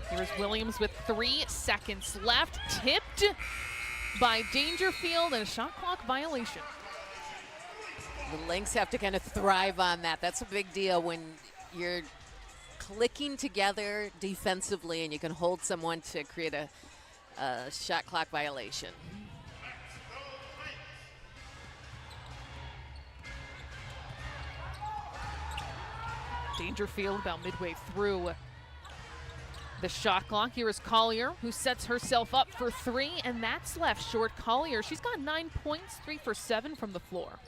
Here's Williams with 3 seconds left. Tipped by Dangerfield, and a shot clock violation. The Lynx have to kind of thrive on that. That's a big deal when you're clicking together defensively and you can hold someone to create a shot clock violation. Dangerfield about midway through the shot clock. Here is Collier, who sets herself up for 3, and that's left short. Collier, she's got 9 points, 3 for 7 from the floor.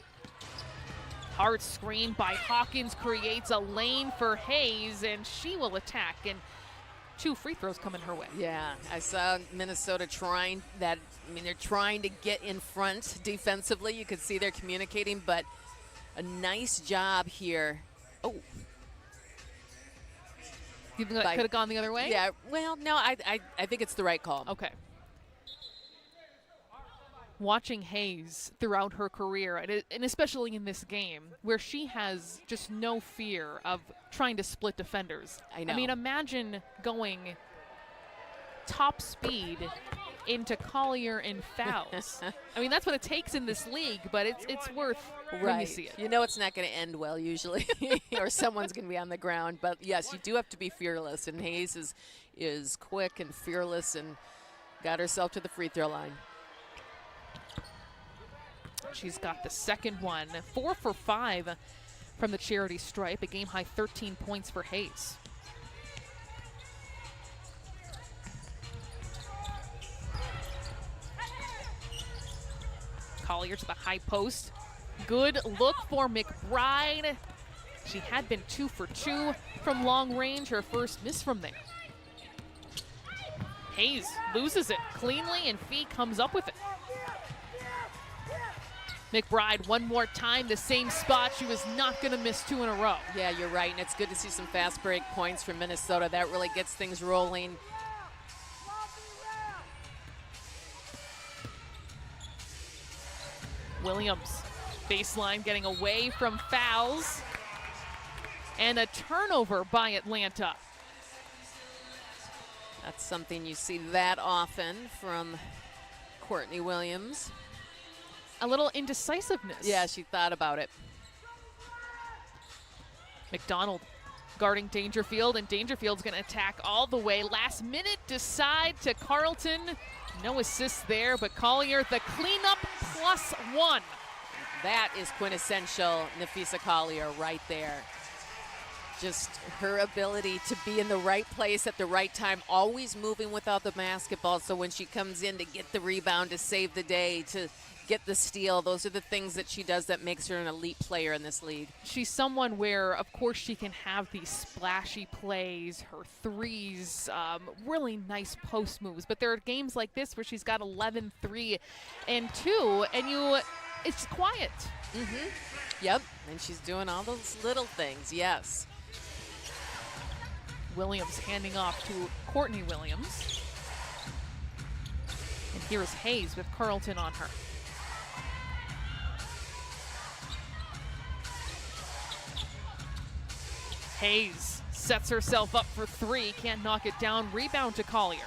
Hard screen by Hawkins creates a lane for Hayes, and she will attack, and 2 free throws coming her way. Yeah, I saw Minnesota trying that. I mean, they're trying to get in front defensively. You could see they're communicating, but a nice job here. Oh. You think that could have gone the other way? Yeah, well, no, I think it's the right call. Okay. Watching Hayes throughout her career, and especially in this game, where she has just no fear of trying to split defenders. I know. I mean, imagine going top speed into Collier and fouls. I mean, that's what it takes in this league, but it's worth when you see it. You know it's not going to end well usually, or someone's going to be on the ground. But, yes, you do have to be fearless, and Hayes is quick and fearless and got herself to the free throw line. She's got the second one, 4 for 5 from the charity stripe, a game-high 13 points for Hayes. Collier to the high post. Good look for McBride. She had been 2 for 2 from long range, her first miss from there. Hayes loses it cleanly, and Fee comes up with it. McBride one more time, the same spot. She was not going to miss 2 in a row. Yeah, you're right, and it's good to see some fast break points from Minnesota. That really gets things rolling. Williams, baseline, getting away from fouls. And a turnover by Atlanta. That's something you see that often from Courtney Williams. A little indecisiveness. Yeah, she thought about it. McDonald guarding Dangerfield, and Dangerfield's going to attack all the way. Last minute decide to Carlton. No assists there, but Collier, the cleanup +1. That is quintessential Nafisa Collier right there. Just her ability to be in the right place at the right time, always moving without the basketball. So when she comes in to get the rebound, to save the day, to get the steal, those are the things that she does that makes her an elite player in this league. She's someone where, of course, she can have these splashy plays, her threes, really nice post moves. But there are games like this where she's got 11, 3, and 2, and it's quiet. Yep, and she's doing all those little things, yes. Williams handing off to Courtney Williams. And here's Hayes with Carlton on her. Hayes sets herself up for 3, can't knock it down. Rebound to Collier.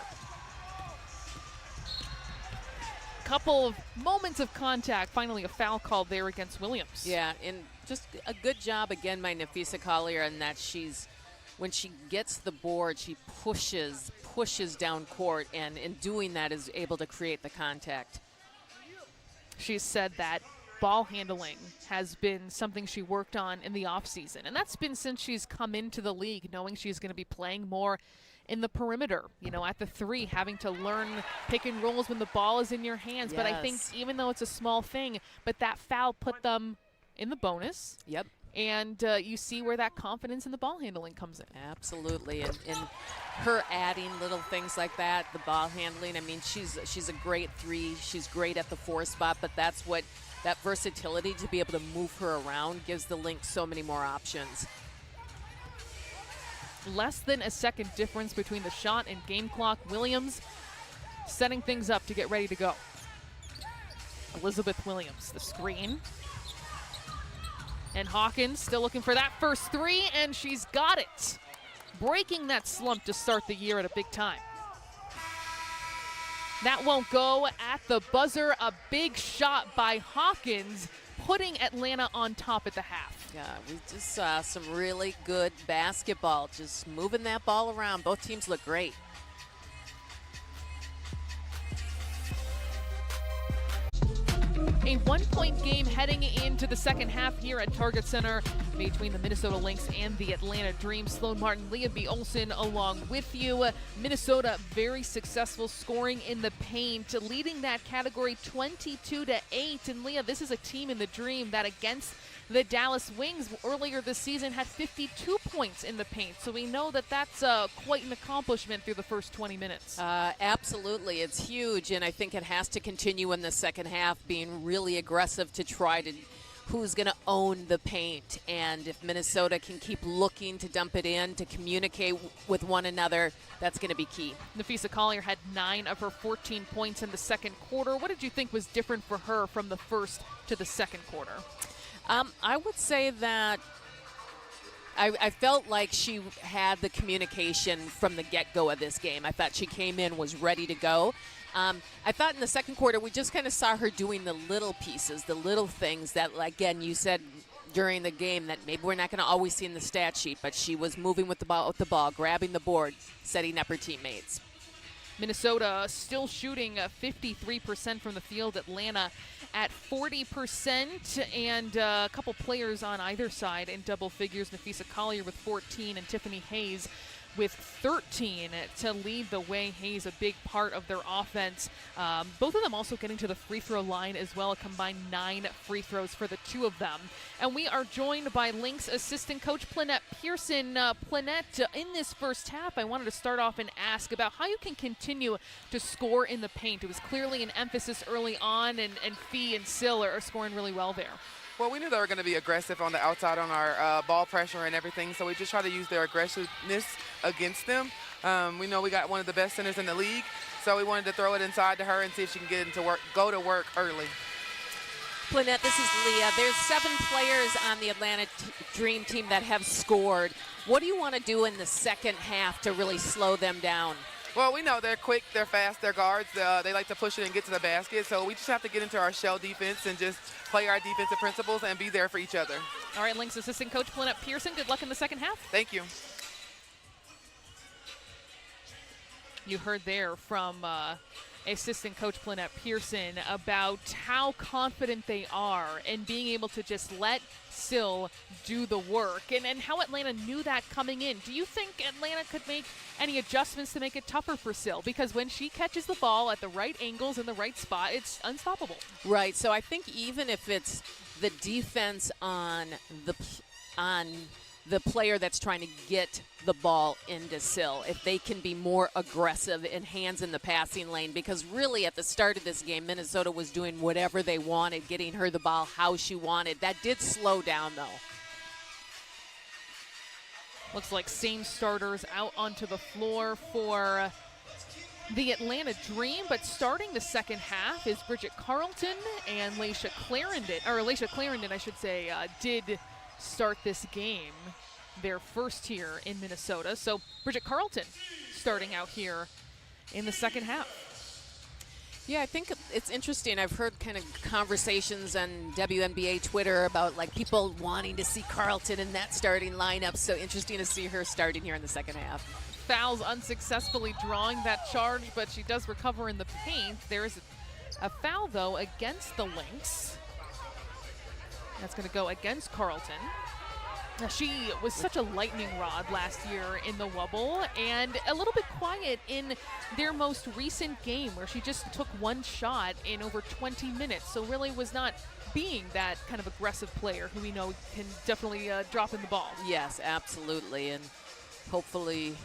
Couple of moments of contact, finally a foul called there against Williams. Yeah, and just a good job again by Nafisa Collier in that when she gets the board, she pushes down court, and in doing that is able to create the contact. She's said that ball handling has been something she worked on in the offseason, and that's been since she's come into the league, knowing she's going to be playing more in the perimeter, at the 3, having to learn pick and rolls when the ball is in your hands. Yes. But I think even though it's a small thing, but that foul put them in the bonus. Yep. And you see where that confidence in the ball handling comes in. Absolutely, and her adding little things like that, the ball handling. I mean, she's a great 3. She's great at the 4 spot, but that versatility to be able to move her around gives the Lynx so many more options. Less than a second difference between the shot and game clock. Williams setting things up to get ready to go. Elizabeth Williams, the screen. And Hawkins still looking for that first 3, and she's got it. Breaking that slump to start the year at a big time. That won't go at the buzzer. A big shot by Hawkins, putting Atlanta on top at the half. Yeah, we just saw some really good basketball, just moving that ball around. Both teams look great. A 1-point game heading into the second half here at Target Center between the Minnesota Lynx and the Atlanta Dream. Sloan Martin, Leah B. Olson along with you. Minnesota very successful scoring in the paint, leading that category 22-8. And Leah, this is a team in the Dream that against the Dallas Wings earlier this season had 52 points in the paint. So we know that that's quite an accomplishment through the first 20 minutes. Absolutely. It's huge, and I think it has to continue in the second half, being really aggressive to try to who's going to own the paint. And if Minnesota can keep looking to dump it in, to communicate with one another, that's going to be key. Nafisa Collier had 9 of her 14 points in the second quarter. What did you think was different for her from the first to the second quarter? I would say that I felt like she had the communication from the get-go of this game. I thought she came in, was ready to go. I thought in the second quarter we just kind of saw her doing the little pieces, the little things that, again, you said during the game that maybe we're not going to always see in the stat sheet, but she was moving with the ball, grabbing the board, setting up her teammates. Minnesota still shooting 53% from the field. Atlanta at 40%, and a couple players on either side in double figures. Nafisa Collier with 14 and Tiffany Hayes with 13 to lead the way. Hayes, a big part of their offense. Both of them also getting to the free throw line as well, a combined 9 free throws for the two of them. And we are joined by Lynx assistant coach Plynette Pearson. Plynette, in this first half, I wanted to start off and ask about how you can continue to score in the paint. It was clearly an emphasis early on, and Fee and Sill are scoring really well there. Well, we knew they were going to be aggressive on the outside on our ball pressure and everything, so we just try to use their aggressiveness against them. We know we got one of the best centers in the league, so we wanted to throw it inside to her and see if she can get into work, go to work early. Plynette, this is Leah. There's 7 players on the Atlanta Dream team that have scored. What do you want to do in the second half to really slow them down? Well, we know they're quick, they're fast, they're guards. They like to push it and get to the basket, so we just have to get into our shell defense and just play our defensive principles and be there for each other. All right, Lynx assistant coach Plynette Pearson, good luck in the second half. Thank you. You heard there from assistant coach Plynette Pearson about how confident they are in being able to just let Sill do the work, and how Atlanta knew that coming in. Do you think Atlanta could make any adjustments to make it tougher for Sill? Because when she catches the ball at the right angles in the right spot, it's unstoppable. Right, so I think even if it's the defense on the player that's trying to get the ball into Sill, if they can be more aggressive in hands in the passing lane, because really at the start of this game, Minnesota was doing whatever they wanted, getting her the ball how she wanted. That did slow down, though. Looks like same starters out onto the floor for the Atlanta Dream, but starting the second half is Bridget Carlton and Laisha Clarendon, I should say, did start this game, their first here in Minnesota. So Bridget Carlton starting out here in the second half. Yeah, I think it's interesting. I've heard kind of conversations on WNBA Twitter about like people wanting to see Carlton in that starting lineup. So interesting to see her starting here in the second half. Fouls unsuccessfully drawing that charge, but she does recover in the paint. There is a foul, though, against the Lynx. That's going to go against Carlton. Now, she was such a lightning rod last year in the Wubble, and a little bit quiet in their most recent game where she just took one shot in over 20 minutes. So really was not being that kind of aggressive player who we know can definitely drop in the ball. Yes, absolutely. And hopefully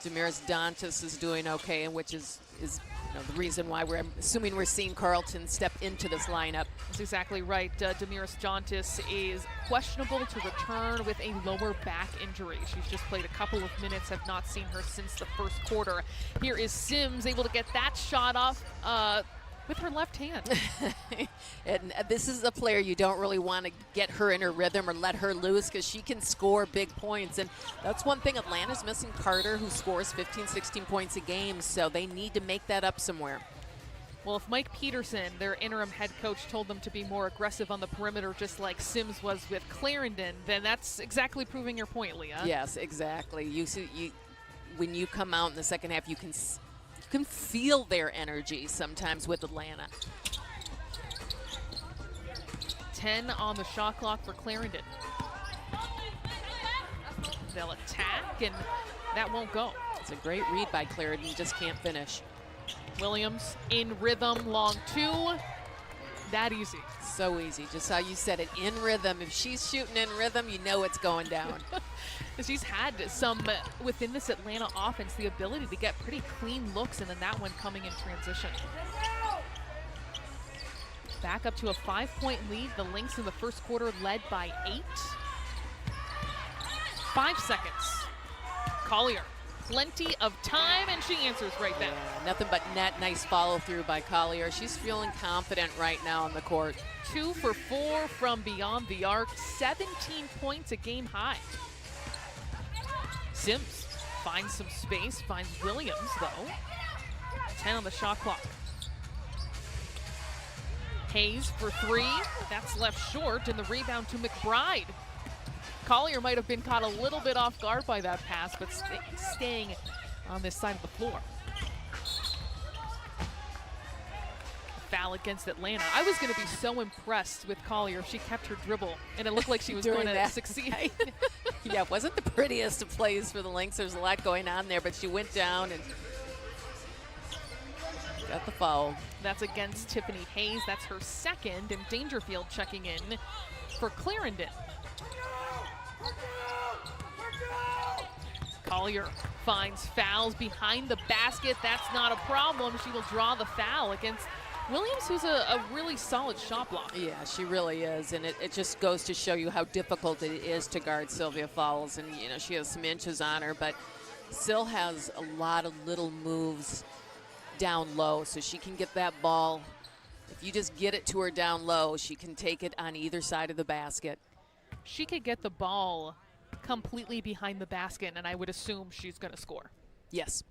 Damaris Dantas is doing okay, and which is the reason why we're assuming we're seeing Carlton step into this lineup. That's exactly right. Damaris Dantas is questionable to return with a lower back injury. She's just played a couple of minutes, have not seen her since the first quarter. Here is Sims able to get that shot off with her left hand. And this is a player you don't really want to get her in her rhythm or let her loose, because she can score big points. And that's one thing Atlanta's missing, Carter, who scores 15, 16 points a game. So they need to make that up somewhere. Well, if Mike Peterson, their interim head coach, told them to be more aggressive on the perimeter, just like Sims was with Clarendon, then that's exactly proving your point, Leah. Yes, exactly. When you come out in the second half, you can feel their energy sometimes with Atlanta. 10 on the shot clock for Clarendon. They'll attack, and that won't go. It's a great read by Clarendon, just can't finish. Williams in rhythm, long two. That easy. So easy, just how you said it, in rhythm. If she's shooting in rhythm, you know it's going down. She's had some, within this Atlanta offense, the ability to get pretty clean looks, and then that one coming in transition. Back up to a 5-point lead. The Lynx in the first quarter led by 8. 5 seconds. Collier, plenty of time, and she answers right back. Yeah, nothing but net. Nice follow through by Collier. She's feeling confident right now on the court. 2 for 4 from beyond the arc. 17 points, a game high. Sims finds some space, finds Williams, though. 10 on the shot clock. Hayes for 3. That's left short, and the rebound to McBride. Collier might have been caught a little bit off guard by that pass, but staying on this side of the floor. Foul against Atlanta. I was going to be so impressed with Collier if she kept her dribble, and it looked like she was going to succeed. Yeah, it wasn't the prettiest of plays for the Lynx. There's a lot going on there, but she went down and got the foul. That's against Tiffany Hayes. That's her second, and Dangerfield checking in for Clarendon. Collier finds fouls behind the basket. That's not a problem. She will draw the foul against Williams, who's a really solid shot blocker. Yeah, she really is, and it just goes to show you how difficult it is to guard Sylvia Fowles. And, you know, she has some inches on her, but Sil has a lot of little moves down low, so she can get that ball. If you just get it to her down low, she can take it on either side of the basket. She could get the ball completely behind the basket, and I would assume she's going to score. Yes,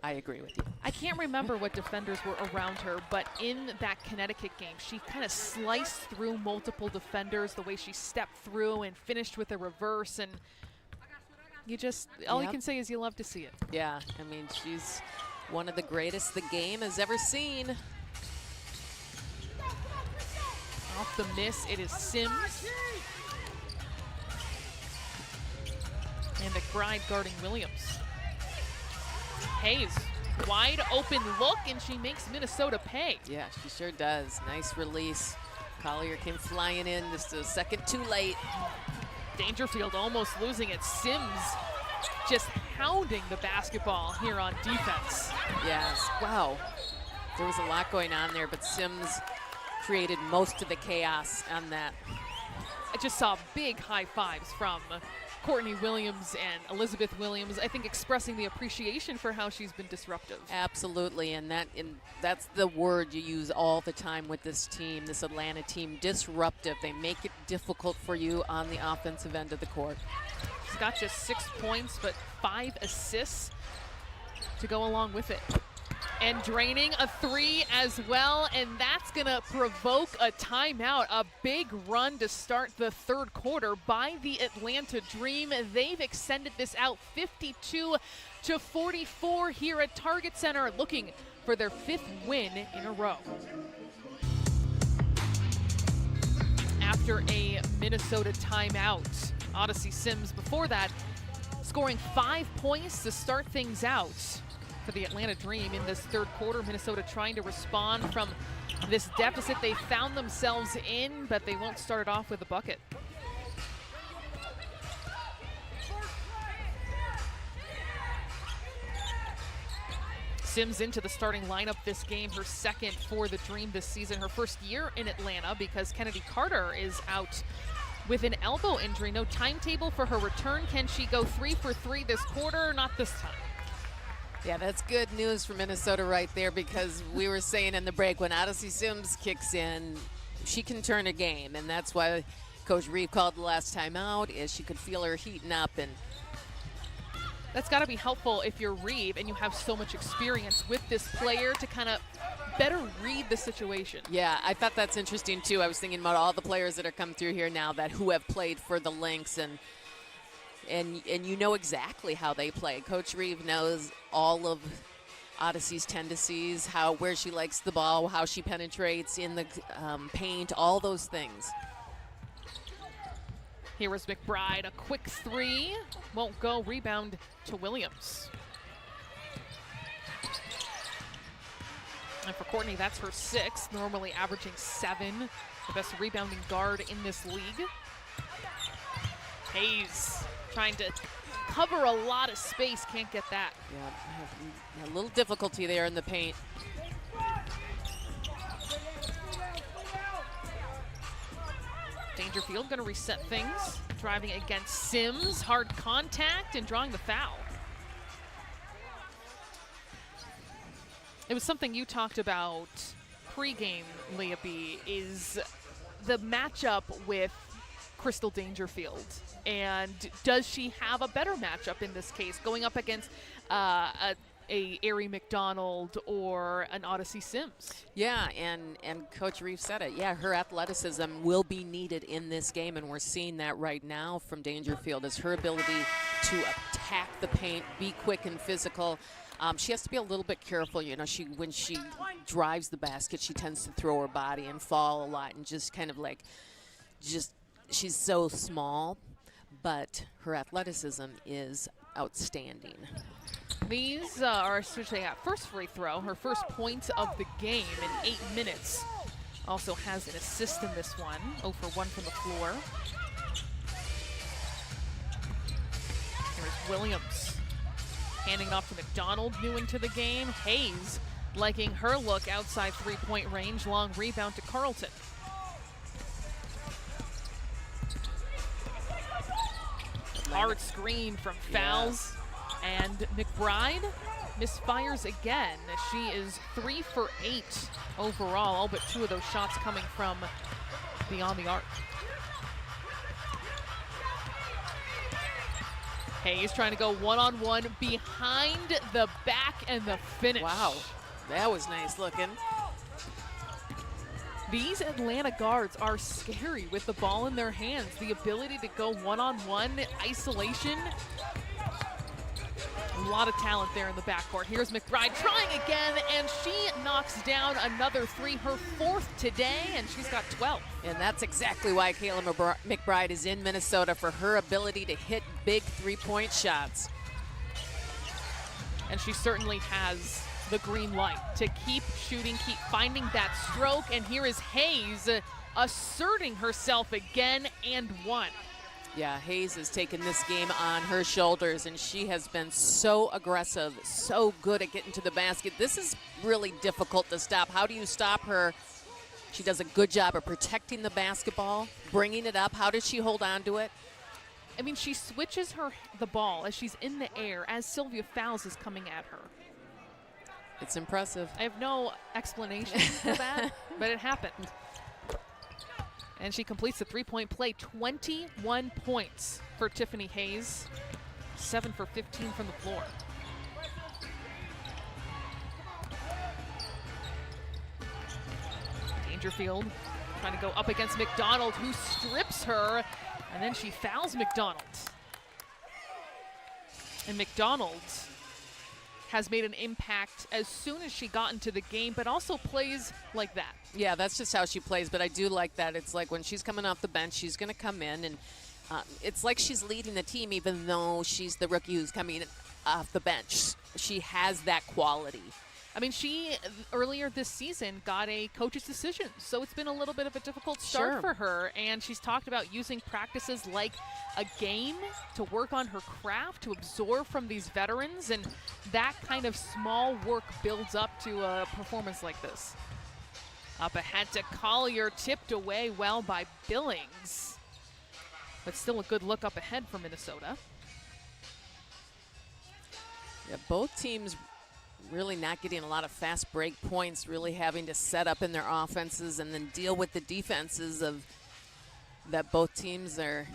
I agree with you. I can't remember what defenders were around her, but in that Connecticut game, she kind of sliced through multiple defenders, the way she stepped through and finished with a reverse, and you just, all you can say is you love to see it. Yeah, I mean, she's one of the greatest the game has ever seen. Off the miss, it is Sims. And McBride guarding Williams. Hayes, wide open look, and she makes Minnesota pay. Yeah, she sure does. Nice release. Collier came flying in just a second too late. Dangerfield almost losing it. Sims just pounding the basketball here on defense. Yes, wow. There was a lot going on there, but Sims created most of the chaos on that. I just saw big high fives from Courtney Williams and Elizabeth Williams, I think expressing the appreciation for how she's been disruptive. Absolutely, and that's the word you use all the time with this team, this Atlanta team, disruptive. They make it difficult for you on the offensive end of the court. She's got just 6 points, but 5 assists to go along with it. And draining a 3 as well, and that's gonna provoke a timeout. A big run to start the third quarter by the Atlanta Dream. They've extended this out 52-44 here at Target Center, looking for their 5th win in a row. After a Minnesota timeout, Odyssey Sims before that scoring 5 points to start things out for the Atlanta Dream in this third quarter. Minnesota trying to respond from this deficit they found themselves in, but they won't start it off with a bucket. Sims into the starting lineup this game, her second for the Dream this season, her first year in Atlanta because Kennedy Carter is out with an elbow injury. No timetable for her return. Can she go 3 for 3 this quarter? Not this time. Yeah, that's good news for Minnesota right there, because we were saying in the break, when Odyssey Sims kicks in, she can turn a game, and that's why Coach Reeve called the last time out, is she could feel her heating up. And that's got to be helpful if you're Reeve and you have so much experience with this player to kind of better read the situation. Yeah, I thought that's interesting too. I was thinking about all the players that are come through here now that who have played for the Lynx, and you know exactly how they play. Coach Reeve knows all of Odyssey's tendencies, where she likes the ball, how she penetrates in the paint, all those things. Here is McBride, a quick 3, won't go. Rebound to Williams. And for Courtney, that's her 6th, normally averaging 7, the best rebounding guard in this league. Hayes trying to cover a lot of space, can't get that. Yeah, a little difficulty there in the paint. Dangerfield going to reset things, driving against Sims, hard contact, and drawing the foul. It was something you talked about pregame, Leah B, is the matchup with Crystal Dangerfield. And does she have a better matchup in this case, going up against a Aerie McDonald or an Odyssey Sims? Yeah, and Coach Reeve said it. Yeah, her athleticism will be needed in this game, and we're seeing that right now from Dangerfield, is her ability to attack the paint, be quick and physical. She has to be a little bit careful. You know, when she drives the basket, she tends to throw her body and fall a lot, and just kind of like, she's so small. but her athleticism is outstanding. These are especially at first free throw, her first point of the game in 8 minutes. Also has an assist in this one, 0 for 1 from the floor. Here's Williams handing it off to McDonald, new into the game. Hayes liking her look outside three-point range, long rebound to Carlton. Hard screen from Fowles. And McBride misfires again. She is 3 for 8 overall, all but 2 of those shots coming from beyond the arc. Hayes trying to go one-on-one behind the back and the finish. Wow, that was nice looking. These Atlanta guards are scary with the ball in their hands. The ability to go one-on-one, isolation. A lot of talent there in the backcourt. Here's McBride trying again, and she knocks down another 3, her 4th today, and she's got 12. And that's exactly why Kayla McBride is in Minnesota, for her ability to hit big three-point shots. And she certainly has the green light to keep shooting, keep finding that stroke. And here is Hayes asserting herself again and one. Yeah, Hayes has taken this game on her shoulders, and she has been so aggressive, so good at getting to the basket. This is really difficult to stop. How do you stop her? She does a good job of protecting the basketball, bringing it up. How does she hold on to it? I mean, she switches the ball as she's in the air as Sylvia Fowles is coming at her. It's impressive. I have no explanation for that, but it happened. And she completes the three-point play. 21 points for Tiffany Hayes. 7 for 15 from the floor. Dangerfield trying to go up against McDonald, who strips her, and then she fouls McDonald. And McDonald has made an impact as soon as she got into the game, but also plays like that. Yeah, that's just how she plays, but I do like that. It's like when she's coming off the bench, she's going to come in, and it's like she's leading the team even though she's the rookie who's coming off the bench. She has that quality. I mean, she earlier this season got a coach's decision, so it's been a little bit of a difficult start for her, and she's talked about using practices like a game to work on her craft, to absorb from these veterans, and that kind of small work builds up to a performance like this. Up ahead to Collier, tipped away well by Billings, but still a good look up ahead for Minnesota. Yeah, both teams really not getting a lot of fast break points, really having to set up in their offenses and then deal with the defenses of that. Both teams are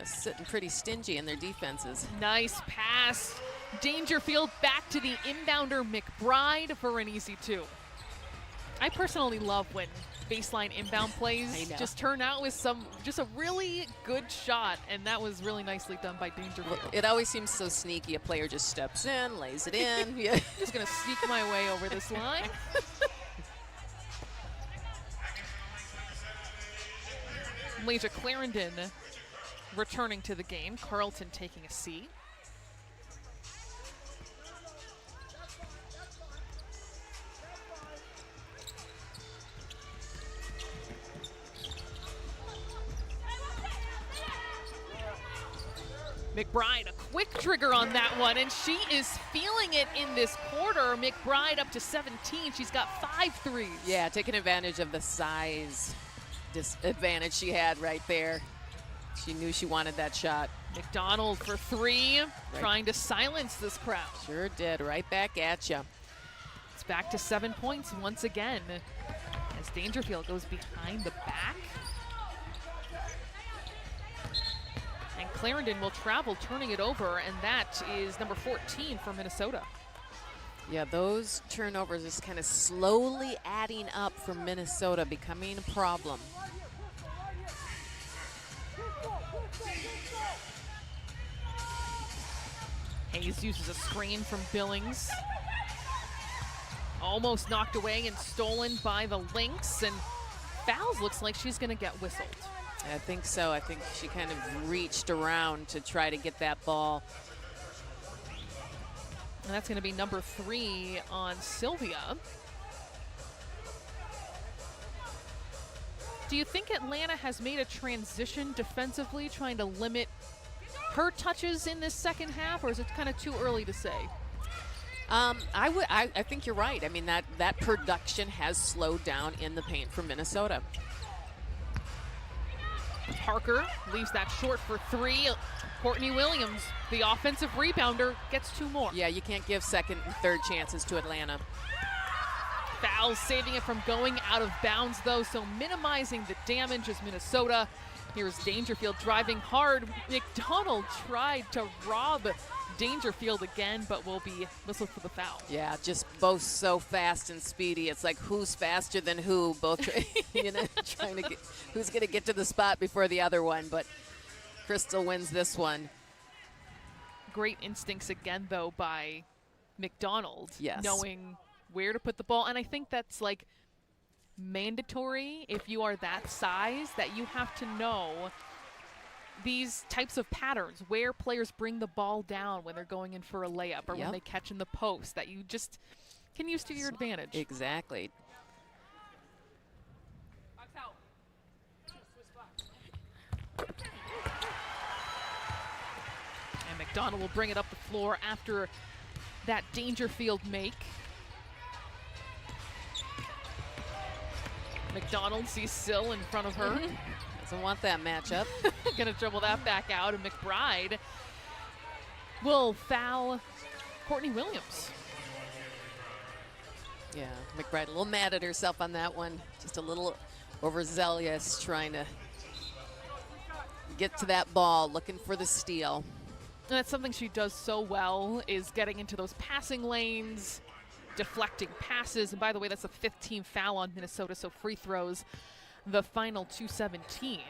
sitting pretty stingy in their defenses. Nice pass. Dangerfield back to the inbounder McBride for an easy 2. I personally love when baseline inbound plays just turn out with just a really good shot, and that was really nicely done by Dangerfield. It always seems so sneaky. A player just steps in, lays it in. Yeah. Just gonna sneak my way over this line. Malaysia Clarendon returning to the game. Carlton taking a seat. McBride, a quick trigger on that one, and she is feeling it in this quarter. McBride up to 17. She's got 5 threes. Yeah, taking advantage of the size disadvantage she had right there. She knew she wanted that shot. McDonald for 3, trying to silence this crowd. Sure did, right back at you. It's back to 7 points once again as Dangerfield goes behind the back. And Clarendon will travel, turning it over, and that is number 14 for Minnesota. Yeah, those turnovers is kind of slowly adding up for Minnesota, becoming a problem. Hayes uses a screen from Billings. Almost knocked away and stolen by the Lynx, and Fowles looks like she's going to get whistled. I think so. I think she kind of reached around to try to get that ball. And that's going to be number 3 on Sylvia. Do you think Atlanta has made a transition defensively, trying to limit her touches in this second half, or is it kind of too early to say? I think you're right. I mean, that production has slowed down in the paint for Minnesota. Parker leaves that short for 3. Courtney Williams, the offensive rebounder, gets 2 more. Yeah, you can't give second and third chances to Atlanta. Foul, saving it from going out of bounds, though, so minimizing the damage as Minnesota. Here's Dangerfield driving hard. McDonald tried to rob Dangerfield again, but will be whistled for the foul. Yeah, just both so fast and speedy. It's like who's faster than who, both trying to get who's going to get to the spot before the other one, but Crystal wins this one. Great instincts again, though, by McDonald. Yes. Knowing where to put the ball, and I think that's like mandatory if you are that size, that you have to know these types of patterns where players bring the ball down when they're going in for a layup or when they catch in the post, that you just can use to your advantage. Exactly. And McDonald will bring it up the floor after that Dangerfield make. McDonald sees Sill in front of her. Doesn't want that matchup. Gonna dribble that back out, and McBride will foul Courtney Williams. Yeah, McBride a little mad at herself on that one. Just a little overzealous, trying to get to that ball, looking for the steal. And that's something she does so well, is getting into those passing lanes, deflecting passes. And by the way, that's a 15th foul on Minnesota, so free throws the final 2:17.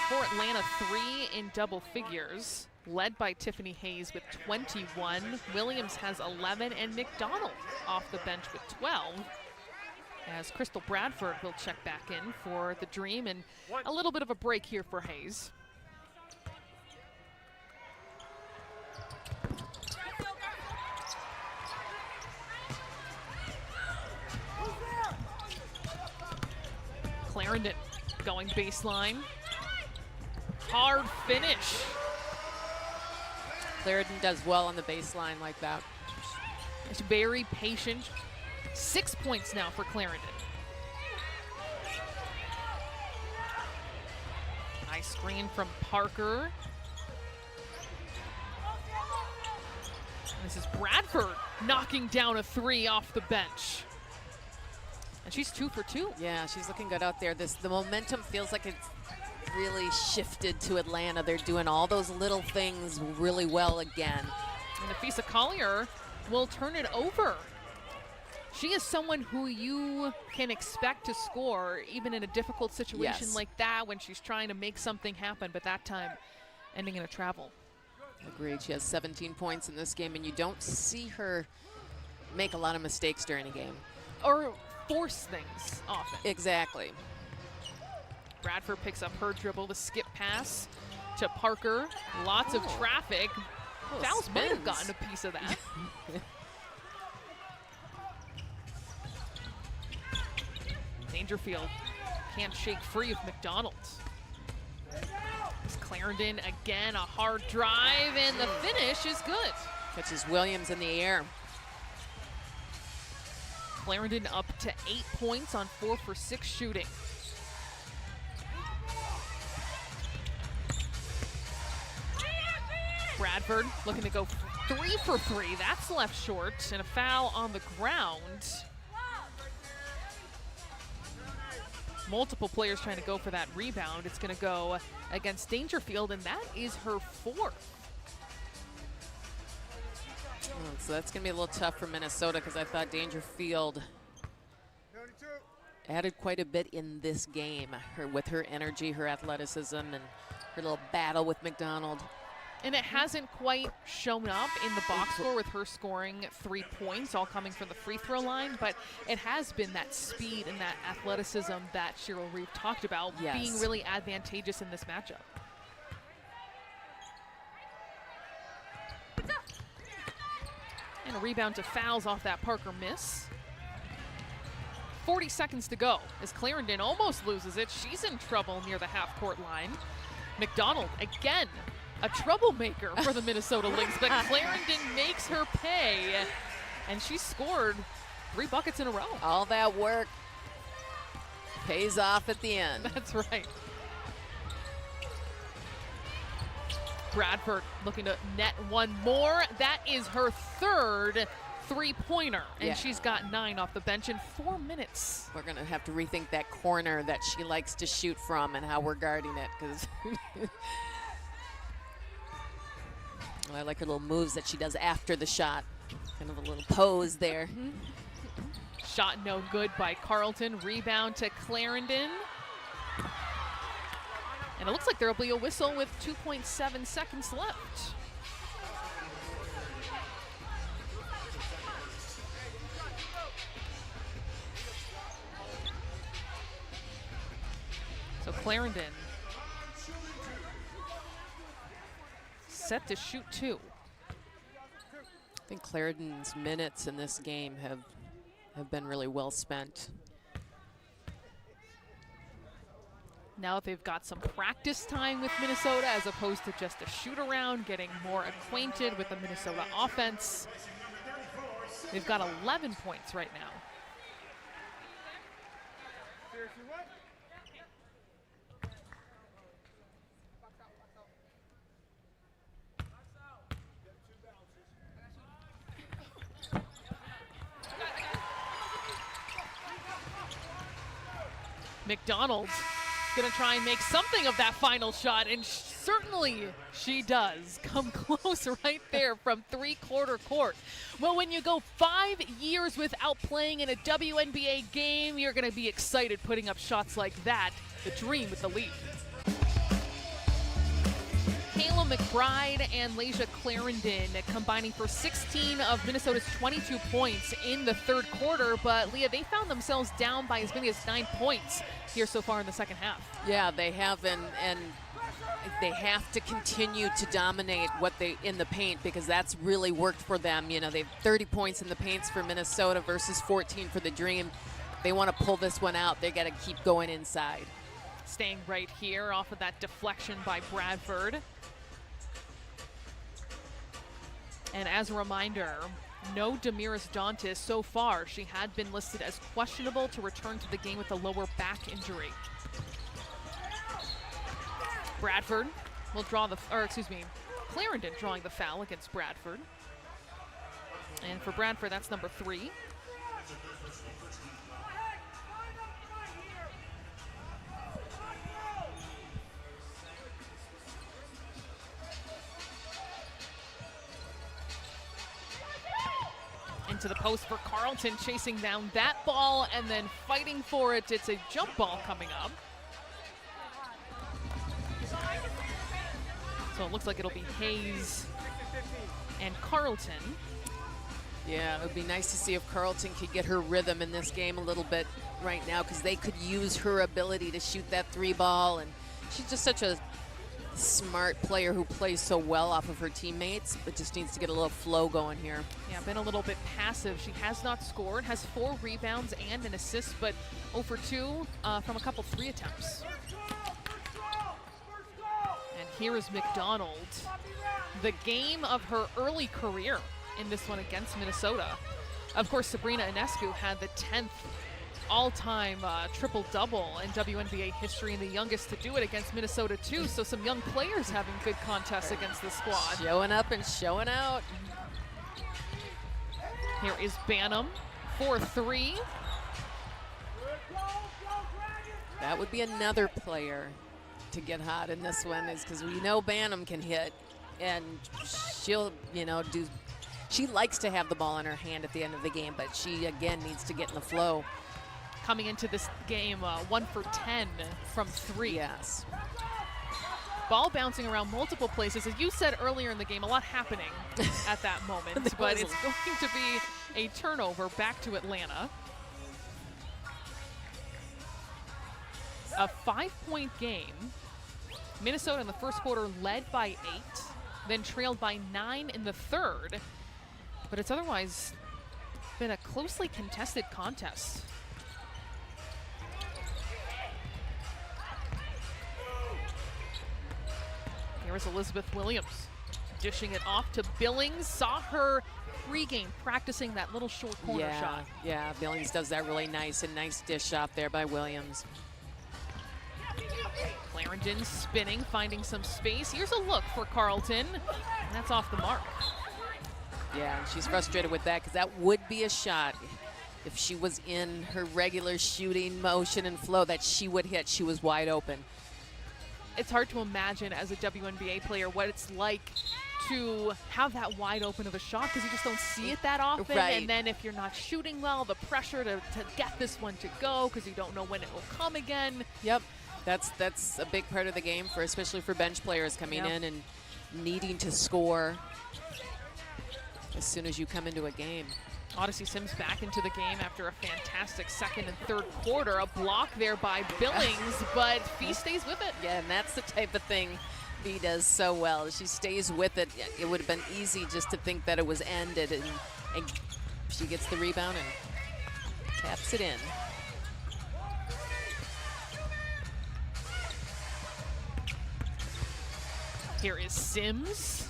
For Atlanta, 3 in double figures, led by Tiffany Hayes with 21. Williams has 11, and McDonald off the bench with 12. As Crystal Bradford will check back in for the Dream, and a little bit of a break here for Hayes. Clarendon going baseline. Hard finish. Clarendon does well on the baseline like that. It's very patient. 6 points now for Clarendon. Nice screen from Parker. And this is Bradford knocking down a 3 off the bench. And she's 2 for 2. Yeah, she's looking good out there. The momentum feels like it's really shifted to Atlanta. They're doing all those little things really well again. And Nafisa Collier will turn it over. She is someone who you can expect to score even in a difficult situation like that, when she's trying to make something happen, but that time ending in a travel. Agreed. She has 17 points in this game, and you don't see her make a lot of mistakes during a game. Or force things often. Exactly. Bradford picks up her dribble, the skip pass to Parker. Lots of traffic. Fouls might have gotten a piece of that. Dangerfield can't shake free of McDonald. It's Clarendon again, a hard drive, and the finish is good. Catches Williams in the air. Clarendon up to 8 points on 4 for 6 shooting. Bradford looking to go 3 for 3. That's left short, and a foul on the ground. Multiple players trying to go for that rebound. It's going to go against Dangerfield, and that is her 4th. So that's going to be a little tough for Minnesota, because I thought Dangerfield added quite a bit in this game. With her energy, her athleticism, and her little battle with McDonald. And it hasn't quite shown up in the box score with her scoring 3 points, all coming from the free throw line, but it has been that speed and that athleticism that Cheryl Reeve talked about being really advantageous in this matchup. And a rebound to fouls off that Parker miss. 40 seconds to go as Clarendon almost loses it. She's in trouble near the half-court line. McDonald, again, a troublemaker for the Minnesota Lynx, but Clarendon makes her pay, and she scored 3 buckets in a row. All that work pays off at the end. That's right. Bradford looking to net one more. That is her 3rd three-pointer, and she's got 9 off the bench in 4 minutes. We're going to have to rethink that corner that she likes to shoot from and how we're guarding it, because I like her little moves that she does after the shot. Kind of a little pose there. Shot no good by Carleton. Rebound to Clarendon. And it looks like there will be a whistle with 2.7 seconds left. So Clarendon set to shoot 2. I think Clarendon's minutes in this game have been really well spent. Now that they've got some practice time with Minnesota as opposed to just a shoot around, getting more acquainted with the Minnesota offense. They've got 11 points right now. McDonald's gonna try and make something of that final shot, and certainly she does. Come close right there from 3-quarter court. Well, when you go 5 years without playing in a WNBA game, you're gonna be excited putting up shots like that. The dream with the lead. Kayla McBride and Lasia Clarendon combining for 16 of Minnesota's 22 points in the 3rd quarter, but Leah, they found themselves down by as many as 9 points here so far in the 2nd half. Yeah, they have, and they have to continue to dominate in the paint, because that's really worked for them. You know, they've 30 points in the paints for Minnesota versus 14 for the Dream. They want to pull this one out. They got to keep going inside. Staying right here off of that deflection by Bradford. And as a reminder, no Damiris Dantas so far. She had been listed as questionable to return to the game with a lower back injury. Bradford will draw Clarendon drawing the foul against Bradford. And for Bradford, that's number 3. Into the post for Carleton, chasing down that ball and then fighting for it. It's a jump ball coming up. So it looks like it'll be Hayes and Carleton. Yeah, it would be nice to see if Carleton could get her rhythm in this game a little bit right now, because they could use her ability to shoot that 3 ball, and she's just such a smart player who plays so well off of her teammates, but just needs to get a little flow going here. Yeah, been a little bit passive. She has not scored, has 4 rebounds and an assist, but 0 for 2 from a couple 3 attempts. And here is McDonald. The game of her early career in this one against Minnesota. Of course, Sabrina Ionescu had the 10th all-time triple-double in WNBA history, and the youngest to do it against Minnesota too. So some young players having good contests against the squad. Showing up and showing out. Here is Banham for 3. That would be another player to get hot in this one, is because we know Banham can hit, and she'll, do. She likes to have the ball in her hand at the end of the game, but she again needs to get in the flow. Coming into this game, 1 for 10 from 3. Yes. Ball bouncing around multiple places. As you said earlier in the game, a lot happening at that moment. But it's going to be a turnover back to Atlanta. A 5-point game. Minnesota in the first quarter led by 8, then trailed by 9 in the third. But it's otherwise been a closely contested contest. Here's Elizabeth Williams dishing it off to Billings. Saw her pregame practicing that little short corner shot. Yeah, Billings does that really nice. A nice dish off there by Williams. Clarendon spinning, finding some space. Here's a look for Carleton, and that's off the mark. Yeah, and she's frustrated with that because that would be a shot if she was in her regular shooting motion and flow that she would hit. She was wide open. It's hard to imagine as a WNBA player what it's like to have that wide open of a shot because you just don't see it that often. Right. And then if you're not shooting well, the pressure to get this one to go because you don't know when it will come again. Yep, that's a big part of the game, for especially for bench players coming in and needing to score as soon as you come into a game. Odyssey Sims back into the game after a fantastic second and third quarter. A block there by Billings, but Fee stays with it. Yeah, and that's the type of thing Fee does so well. She stays with it. It would have been easy just to think that it was ended, and she gets the rebound and taps it in. Here is Sims.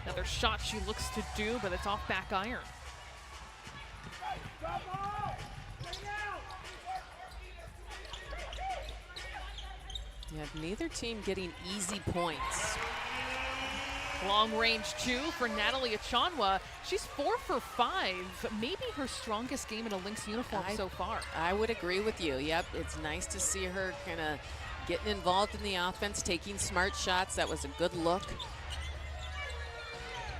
Another shot she looks to do, but it's off back iron. Yeah, neither team getting easy points. Long range 2 for Natalie Achanwa. She's 4 for 5. Maybe her strongest game in a Lynx uniform so far. I would agree with you. Yep, it's nice to see her kind of getting involved in the offense, taking smart shots. That was a good look.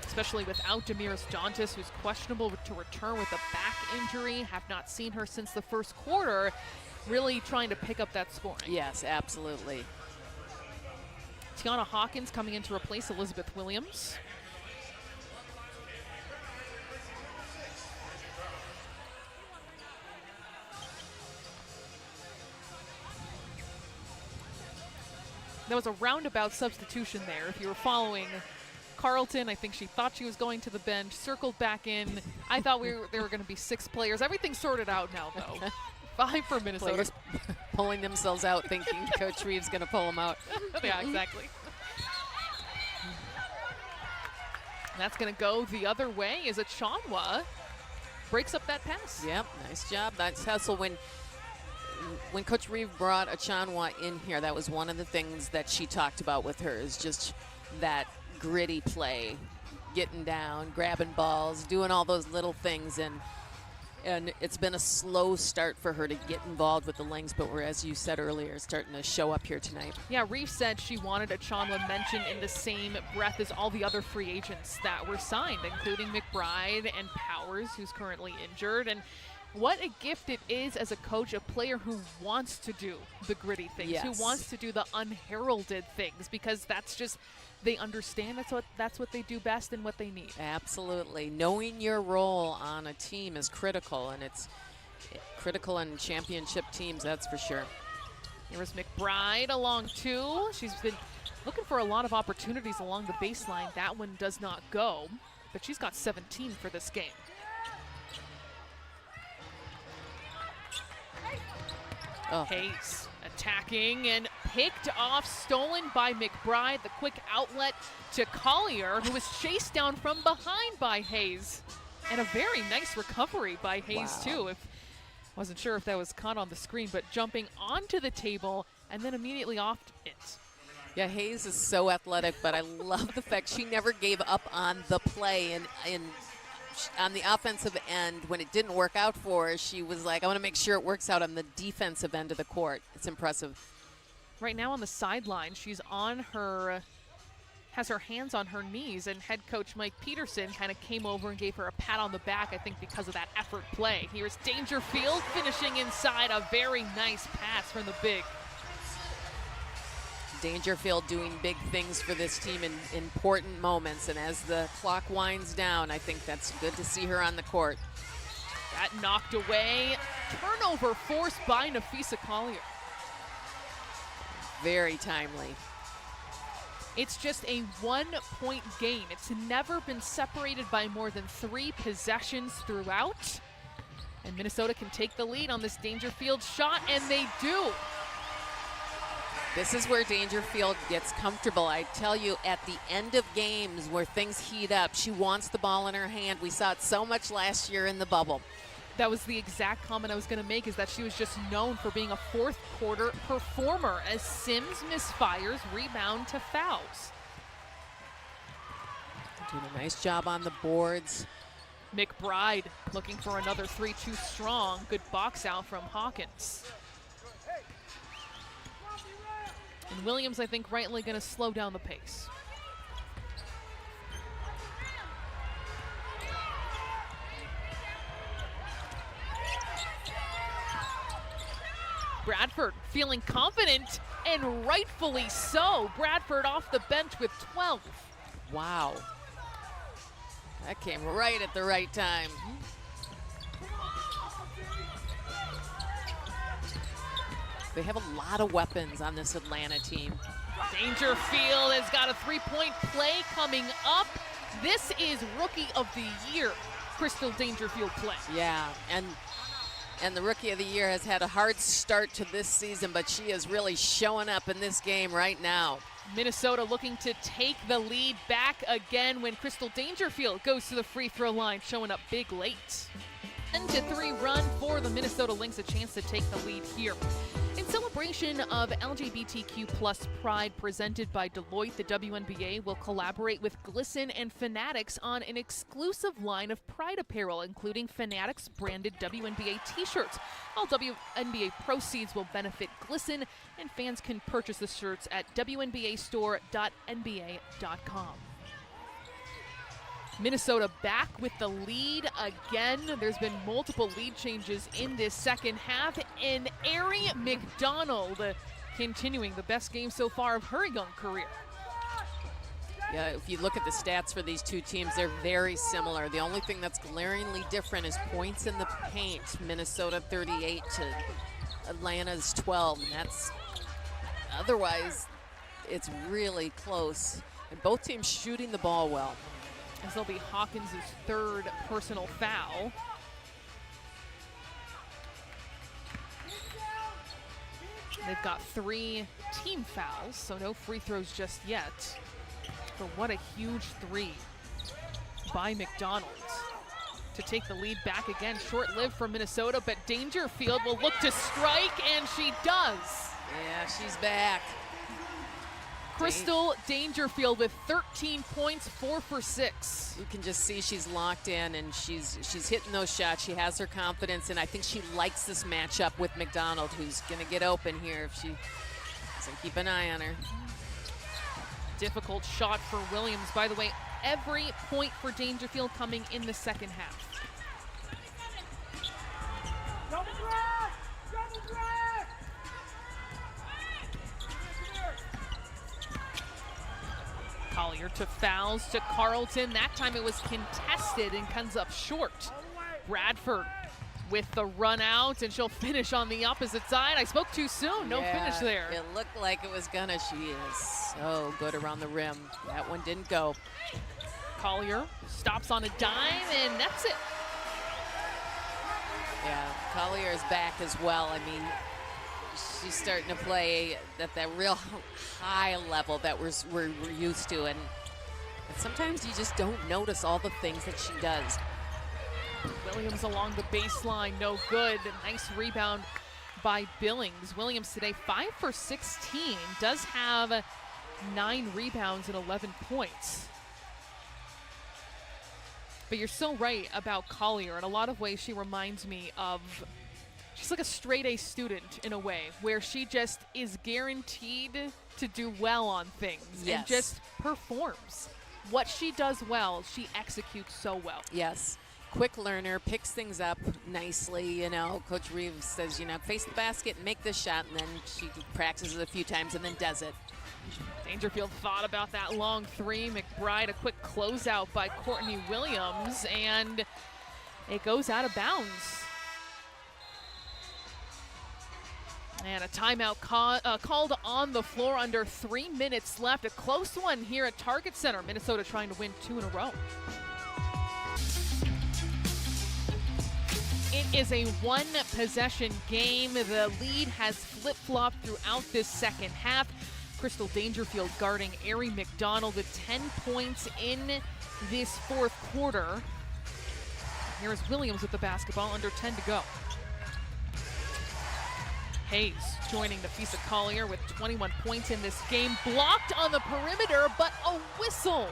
Especially without Demiris Dantas, who's questionable to return with a back injury. Have not seen her since the first quarter. Really trying to pick up that scoring. Yes, absolutely. Tiana Hawkins coming in to replace Elizabeth Williams. That was a roundabout substitution there. If you were following Carleton, I think she thought she was going to the bench, circled back in. I thought there were going to be 6 players. Everything's sorted out now, though. 5 for Minnesota. Players pulling themselves out, thinking Coach Reeves going to pull them out. Yeah, exactly. That's going to go the other way as Achanwa breaks up that pass. Yep, nice job. That's hustle. When Coach Reeves brought Achanwa in here, that was one of the things that she talked about with her, is just that gritty play, getting down, grabbing balls, doing all those little things. And it's been a slow start for her to get involved with the Lynx, but we're, as you said earlier, starting to show up here tonight. Yeah, Reeves said she wanted Achanwa mentioned in the same breath as all the other free agents that were signed, including McBride and Powers, who's currently injured. And what a gift it is as a coach, a player who wants to do the gritty things, who wants to do the unheralded things, because that's just, they understand that's what they do best and what they need. Absolutely. Knowing your role on a team is critical, and it's critical in championship teams, that's for sure. Here's McBride along 2. She's been looking for a lot of opportunities along the baseline. That one does not go, but she's got 17 for this game. Oh. Hayes attacking and picked off, stolen by McBride. The quick outlet to Collier, who was chased down from behind by Hayes. And a very nice recovery by Hayes, too. Wasn't sure if that was caught on the screen, but jumping onto the table and then immediately off it. Yeah, Hayes is so athletic, but I love the fact she never gave up on the play. And on the offensive end, when it didn't work out for her, she was like, I want to make sure it works out on the defensive end of the court. It's impressive. Right now on the sideline, she's on her, has her hands on her knees, and head coach Mike Peterson kind of came over and gave her a pat on the back, I think because of that effort play. Here's Dangerfield finishing inside, a very nice pass from the big. Dangerfield doing big things for this team in important moments. And as the clock winds down, I think that's good to see her on the court. That knocked away. Turnover forced by Nafisa Collier. Very timely. It's just a 1-point game. It's never been separated by more than 3 possessions throughout. And Minnesota can take the lead on this Dangerfield shot, and they do. This is where Dangerfield gets comfortable. I tell you, at the end of games where things heat up, she wants the ball in her hand. We saw it so much last year in the bubble. That was the exact comment I was going to make, is that she was just known for being a fourth quarter performer as Sims misfires, rebound to fouls. Doing a nice job on the boards. McBride looking for another 3, too strong. Good box out from Hawkins. And Williams, I think, rightly going to slow down the pace. Bradford feeling confident, and rightfully so. Bradford off the bench with 12. Wow. That came right at the right time. They have a lot of weapons on this Atlanta team. Dangerfield has got a 3-point play coming up. This is Rookie of the Year, Crystal Dangerfield play. Yeah, and the Rookie of the Year has had a hard start to this season, but she is really showing up in this game right now. Minnesota looking to take the lead back again when Crystal Dangerfield goes to the free throw line, showing up big late. 10-3 run for the Minnesota Lynx, a chance to take the lead here. In celebration of LGBTQ plus pride presented by Deloitte, the WNBA will collaborate with Glisten and Fanatics on an exclusive line of pride apparel, including Fanatics branded WNBA t-shirts. All WNBA proceeds will benefit Glisten, and fans can purchase the shirts at wnbastore.nba.com. Minnesota back with the lead again. There's been multiple lead changes in this second half, and Ari McDonald continuing the best game so far of her young career. Yeah, if you look at the stats for these two teams, they're very similar. The only thing that's glaringly different is points in the paint. Minnesota 38 to Atlanta's 12, and that's otherwise it's really close. And both teams shooting the ball well. This will be Hawkins' third personal foul. They've got 3 team fouls, so no free throws just yet. But what a huge 3 by McDonald to take the lead back again. Short-lived for Minnesota, but Dangerfield will look to strike, and she does. Yeah, she's back. Crystal Dangerfield with 13 points, 4 for 6. You can just see she's locked in, and she's hitting those shots. She has her confidence, and I think she likes this matchup with McDonald, who's going to get open here if she doesn't keep an eye on her. Difficult shot for Williams. By the way, every point for Dangerfield coming in the second half. Collier to fouls to Carlton. That time it was contested and comes up short. Bradford with the run out, and she'll finish on the opposite side. I spoke too soon. No finish there. It looked like it was gonna. She is so good around the rim. That one didn't go. Collier stops on a dime, and that's it. Yeah, Collier is back as well. I mean, she's starting to play at that real high level that we're used to, and sometimes you just don't notice all the things that she does. Williams along the baseline, no good. Nice rebound by Billings. Williams today 5 for 16, does have 9 rebounds and 11 points. But you're so right about Collier. In a lot of ways, she reminds me of, she's like a straight A student in a way, where she just is guaranteed to do well on things and just performs. What she does well, she executes so well. Yes. quick learner, picks things up nicely. You know, Coach Reeves says, you know, face the basket and make this shot, and then she practices it a few times and then does it. Dangerfield thought about that long three. McBride, a quick closeout by Courtney Williams, and it goes out of bounds. And a timeout called on the floor under 3 minutes left. A close one here at Target Center. Minnesota trying to win 2 in a row. It is a one-possession game. The lead has flip-flopped throughout this second half. Crystal Dangerfield guarding Ari McDonald with 10 points in this fourth quarter. Here's Williams with the basketball, under 10 to go. Hayes joining Nafisa Collier with 21 points in this game. Blocked on the perimeter, but a whistle.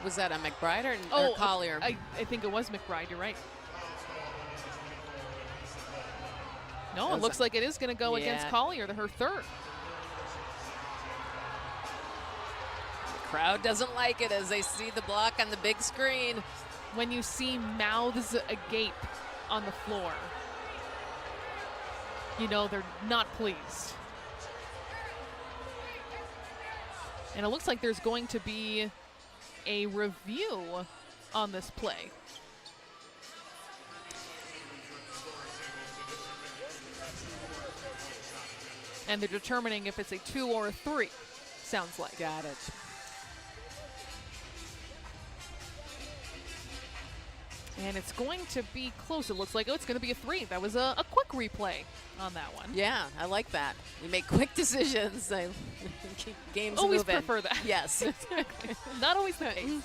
Was that a McBride or Collier? I think it was McBride, you're right. No, it looks like it is going to go against Collier, her third. The crowd doesn't like it as they see the block on the big screen. When you see mouths agape on the floor, you know they're not pleased. And it looks like there's going to be a review on this play. And they're determining if it's a 2 or a 3, sounds like. Got it. And it's going to be close. It looks like, it's going to be a 3. That was a quick replay on that one. Yeah, I like that. We make quick decisions. Games always moving. prefer that. Yes. Not always the case.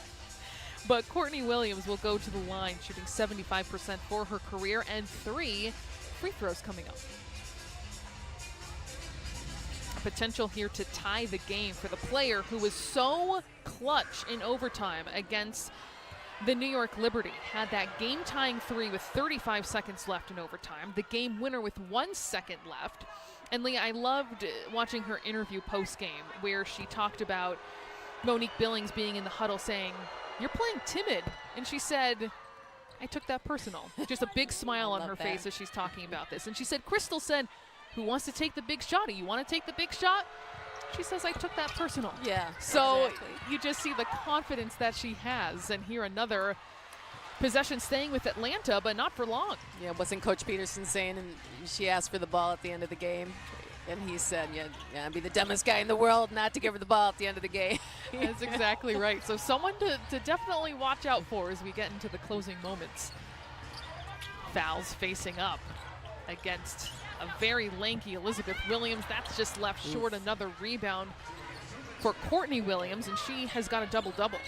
But Courtney Williams will go to the line, shooting 75% for her career, and 3 free throws coming up. Potential here to tie the game for the player who was so clutch in overtime against the New York Liberty. Had that game-tying 3 with 35 seconds left in overtime. The game winner with 1 second left. And Leah, I loved watching her interview post-game where she talked about Monique Billings being in the huddle saying, "You're playing timid." And she said, "I took that personal." Just a big smile on her face as she's talking about this. And she said, Crystal said, "Who wants to take the big shot? Do you want to take the big shot?" She says, "I took that personal." Yeah. So exactly. You just see the confidence that she has. And here another possession staying with Atlanta, but not for long. Yeah, wasn't Coach Peterson saying, and she asked for the ball at the end of the game? And he said, yeah, I'd be the dumbest guy in the world not to give her the ball at the end of the game. That's exactly right. So someone to definitely watch out for as we get into the closing moments. Fouls facing up against a very lanky Elizabeth Williams. That's just left short. Another rebound for Courtney Williams, and she has got a double-double.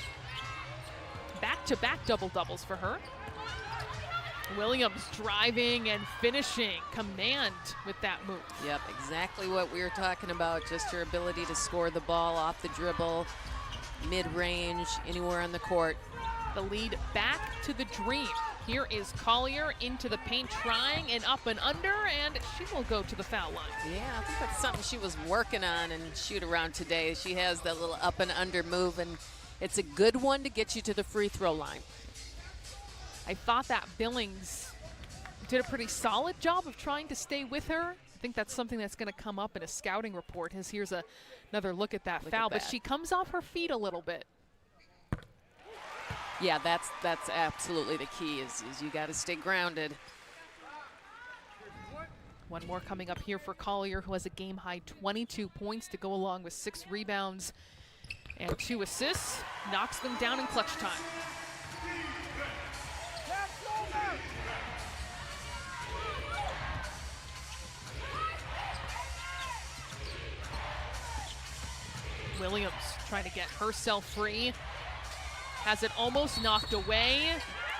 Back-to-back double-doubles for her. Williams driving and finishing. Command with that move. Yep, exactly what we were talking about. Just her ability to score the ball off the dribble, mid-range, anywhere on the court. The lead back to the Dream. Here is Collier into the paint, trying and up and under, and she will go to the foul line. Yeah, I think that's something she was working on and shoot around today. She has that little up and under move, and it's a good one to get you to the free throw line. I thought that Billings did a pretty solid job of trying to stay with her. I think that's something that's going to come up in a scouting report. Here's another look at that foul, but she comes off her feet a little bit. Yeah, that's absolutely the key is you got to stay grounded. One more coming up here for Collier, who has a game-high 22 points to go along with 6 rebounds and 2 assists. Knocks them down in clutch time. Williams trying to get herself free. Has it almost knocked away.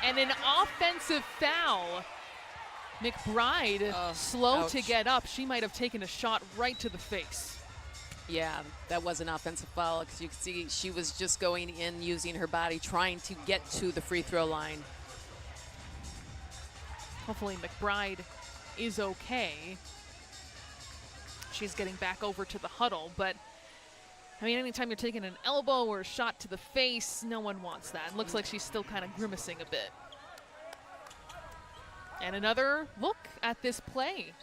And an offensive foul. McBride slow to get up. She might have taken a shot right to the face. Yeah, that was an offensive foul because you can see she was just going in using her body trying to get to the free throw line. Hopefully McBride is okay. She's getting back over to the huddle, but I mean, anytime you're taking an elbow or a shot to the face, no one wants that. Looks like she's still kind of grimacing a bit. And another look at this play.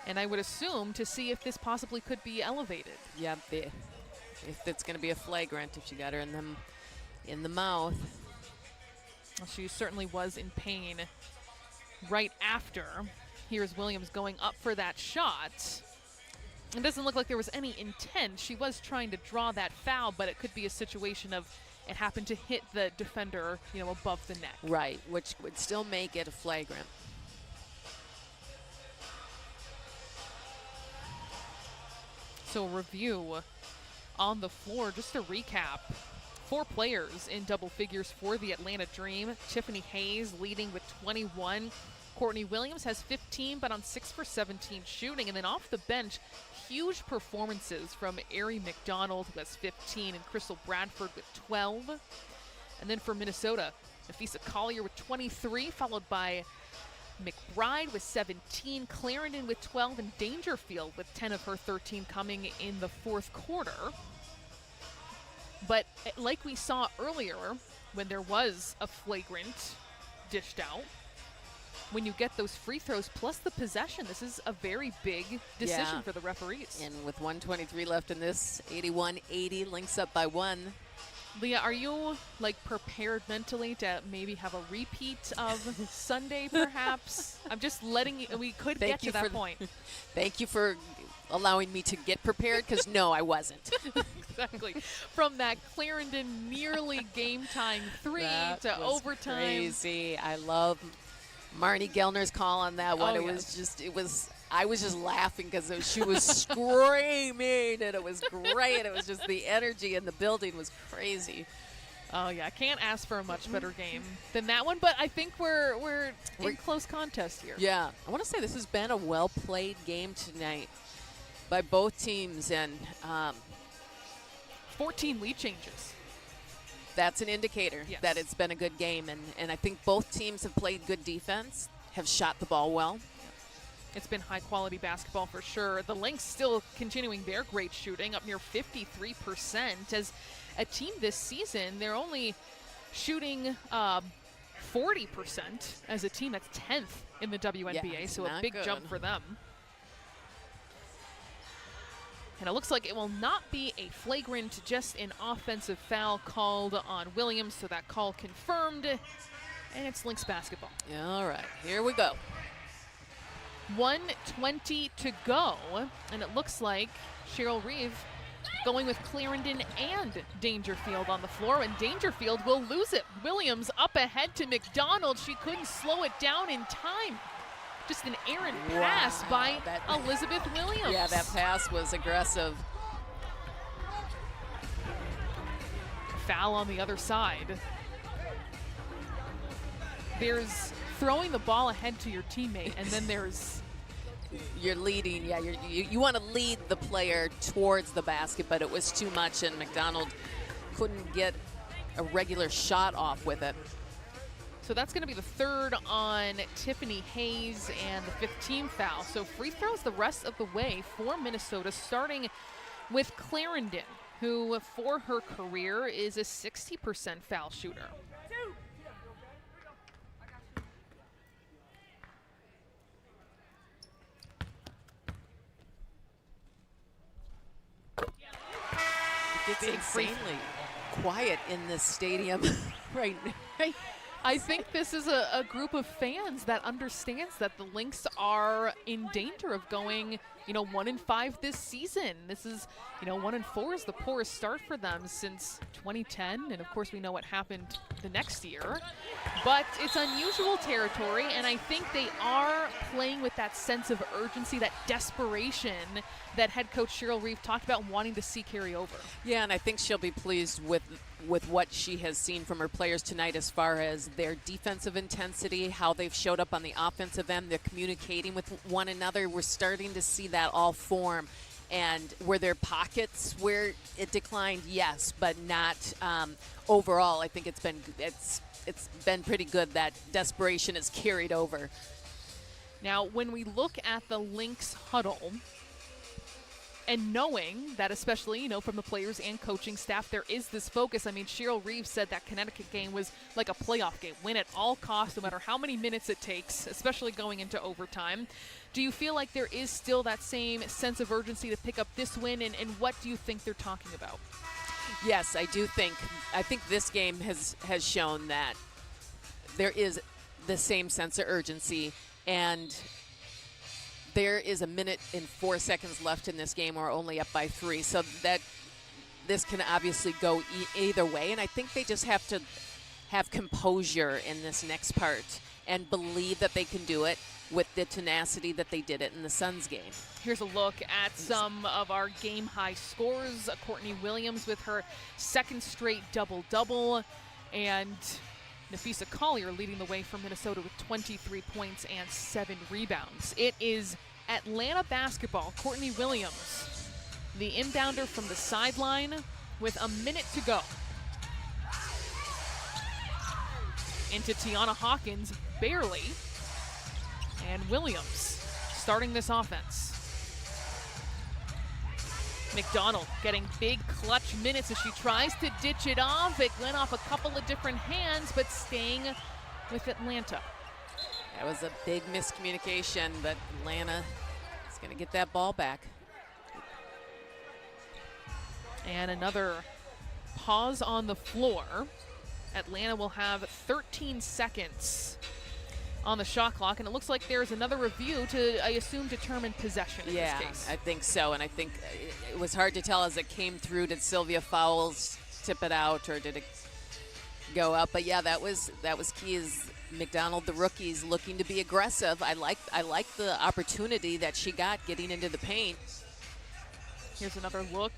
And I would assume to see if this possibly could be elevated. Yeah, if it's going to be a flagrant, if she got her in the mouth. Well, she certainly was in pain right after. Here's Williams going up for that shot. It doesn't look like there was any intent. She was trying to draw that foul, but it could be a situation of it happened to hit the defender, above the neck. Right, which would still make it a flagrant. So review on the floor, just to recap. 4 players in double figures for the Atlanta Dream. Tiffany Hayes leading with 21. Courtney Williams has 15, but on 6 for 17 shooting. And then off the bench, huge performances from Ari McDonald, who has 15, and Crystal Bradford with 12. And then for Minnesota, Nafisa Collier with 23, followed by McBride with 17, Clarendon with 12, and Dangerfield with 10 of her 13 coming in the fourth quarter. But like we saw earlier, when there was a flagrant dished out, when you get those free throws plus the possession, this is a very big decision for the referees. And with 1:23 left in this, 81-80, Lynx up by 1. Leah, are you prepared mentally to maybe have a repeat of Sunday perhaps? I'm just letting you, we could get to that point. Thank you for allowing me to get prepared, because no, I wasn't. Exactly. From that Clarendon nearly game-tying 3 to overtime. Crazy. I love Marnie Gellner's call on that one. I was just laughing because she was screaming, and it was great. It was just the energy in the building was crazy. Oh, yeah. I can't ask for a much better game than that one, but I think we're in close contest here. Yeah. I want to say this has been a well-played game tonight by both teams, and 14 lead changes. That's an indicator that it's been a good game, and I think both teams have played good defense, have shot the ball well. It's been high-quality basketball for sure. The Lynx still continuing their great shooting, up near 53%. As a team this season, they're only shooting 40% as a team. That's 10th in the WNBA, so a big jump for them. And it looks like it will not be a flagrant, just an offensive foul called on Williams, so that call confirmed, and it's Lynx basketball. All right, here we go. 1:20 to go, and it looks like Cheryl Reeve going with Clarendon and Dangerfield on the floor, and Dangerfield will lose it. Williams up ahead to McDonald. She couldn't slow it down in time. Just an errant pass by Elizabeth Williams. Yeah, that pass was aggressive. Foul on the other side. There's throwing the ball ahead to your teammate, and then there's... You're leading, you want to lead the player towards the basket, but it was too much, and McDonald couldn't get a regular shot off with it. So that's going to be the 3rd on Tiffany Hayes and the 5th team foul. So free throws the rest of the way for Minnesota, starting with Clarendon, who for her career is a 60% foul shooter. It's insanely quiet in this stadium right now. I think this is a group of fans that understands that the Lynx are in danger of going, 1-5 this season. This is, 1-4 is the poorest start for them since 2010. And of course, we know what happened the next year. But it's unusual territory, and I think they are playing with that sense of urgency, that desperation that head coach Cheryl Reeve talked about wanting to see carry over. Yeah, and I think she'll be pleased with what she has seen from her players tonight as far as their defensive intensity, how they've showed up on the offensive end, they're communicating with one another. We're starting to see that all form. And were there pockets where it declined? Yes, but not overall. I think it's been pretty good. That desperation is carried over. Now, when we look at the Lynx huddle, And knowing that, especially, from the players and coaching staff, there is this focus. I mean, Cheryl Reeves said that Connecticut game was like a playoff game. Win at all costs, no matter how many minutes it takes, especially going into overtime. Do you feel like there is still that same sense of urgency to pick up this win, and what do you think they're talking about? Yes, I do think. I think this game has shown that there is the same sense of urgency, and there is 1 minute and 4 seconds left in this game. We're only up by 3, so that this can obviously go either way. And I think they just have to have composure in this next part and believe that they can do it with the tenacity that they did it in the Suns game. Here's a look at some of our game-high scores. Courtney Williams with her second straight double-double, and Nafisa Collier leading the way for Minnesota with 23 points and 7 rebounds. It is Atlanta basketball. Courtney Williams, the inbounder from the sideline with 1 minute to go. Into Tiana Hawkins, barely. And Williams starting this offense. McDonald getting big clutch minutes as she tries to ditch it off. It went off a couple of different hands, but staying with Atlanta. That was a big miscommunication, but Atlanta is going to get that ball back. And another pause on the floor. Atlanta will have 13 seconds on the shot clock, and it looks like there's another review to, I assume, determine possession in this case. I think so, and I think it was hard to tell as it came through. Did Sylvia Fowles tip it out, or did it go up? But yeah, that was key. Is McDonald, the rookies, looking to be aggressive. I like the opportunity that she got getting into the paint. Here's another look.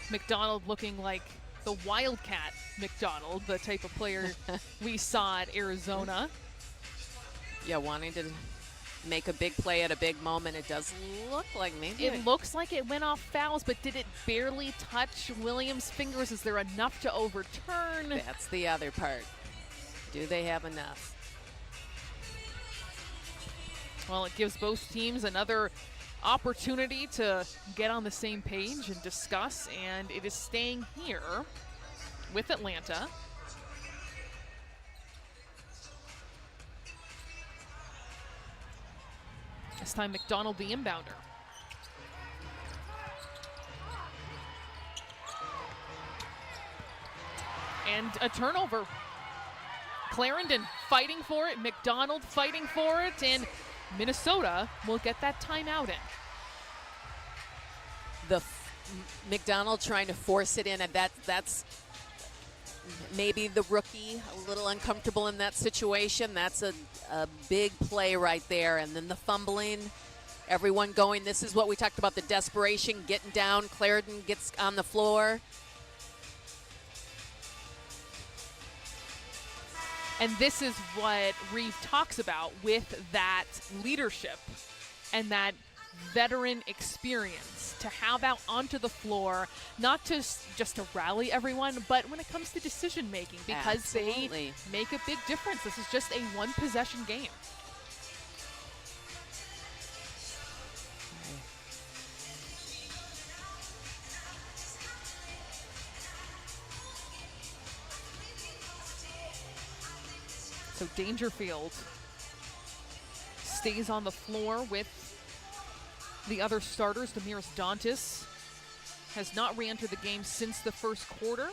McDonald looking like the Wildcat McDonald, the type of player we saw at Arizona. Yeah, wanting to make a big play at a big moment. It does look like maybe. It looks like it went off fouls, but did it barely touch Williams' fingers? Is there enough to overturn? That's the other part. Do they have enough? Well, it gives both teams another opportunity to get on the same page and discuss, and it is staying here with Atlanta. This time McDonald, the inbounder. And a turnover. Clarendon fighting for it, McDonald fighting for it, and Minnesota will get that timeout in. McDonald trying to force it in, and that's maybe the rookie a little uncomfortable in that situation. That's a big play right there. And then the fumbling, everyone going. This is what we talked about, the desperation, getting down. Clarendon gets on the floor. And this is what Reeve talks about with that leadership and that veteran experience to have out onto the floor, not just to rally everyone, but when it comes to decision making, because Absolutely. They make a big difference. This is just a one possession game. So Dangerfield stays on the floor with the other starters. Damiris Dantas has not re-entered the game since the first quarter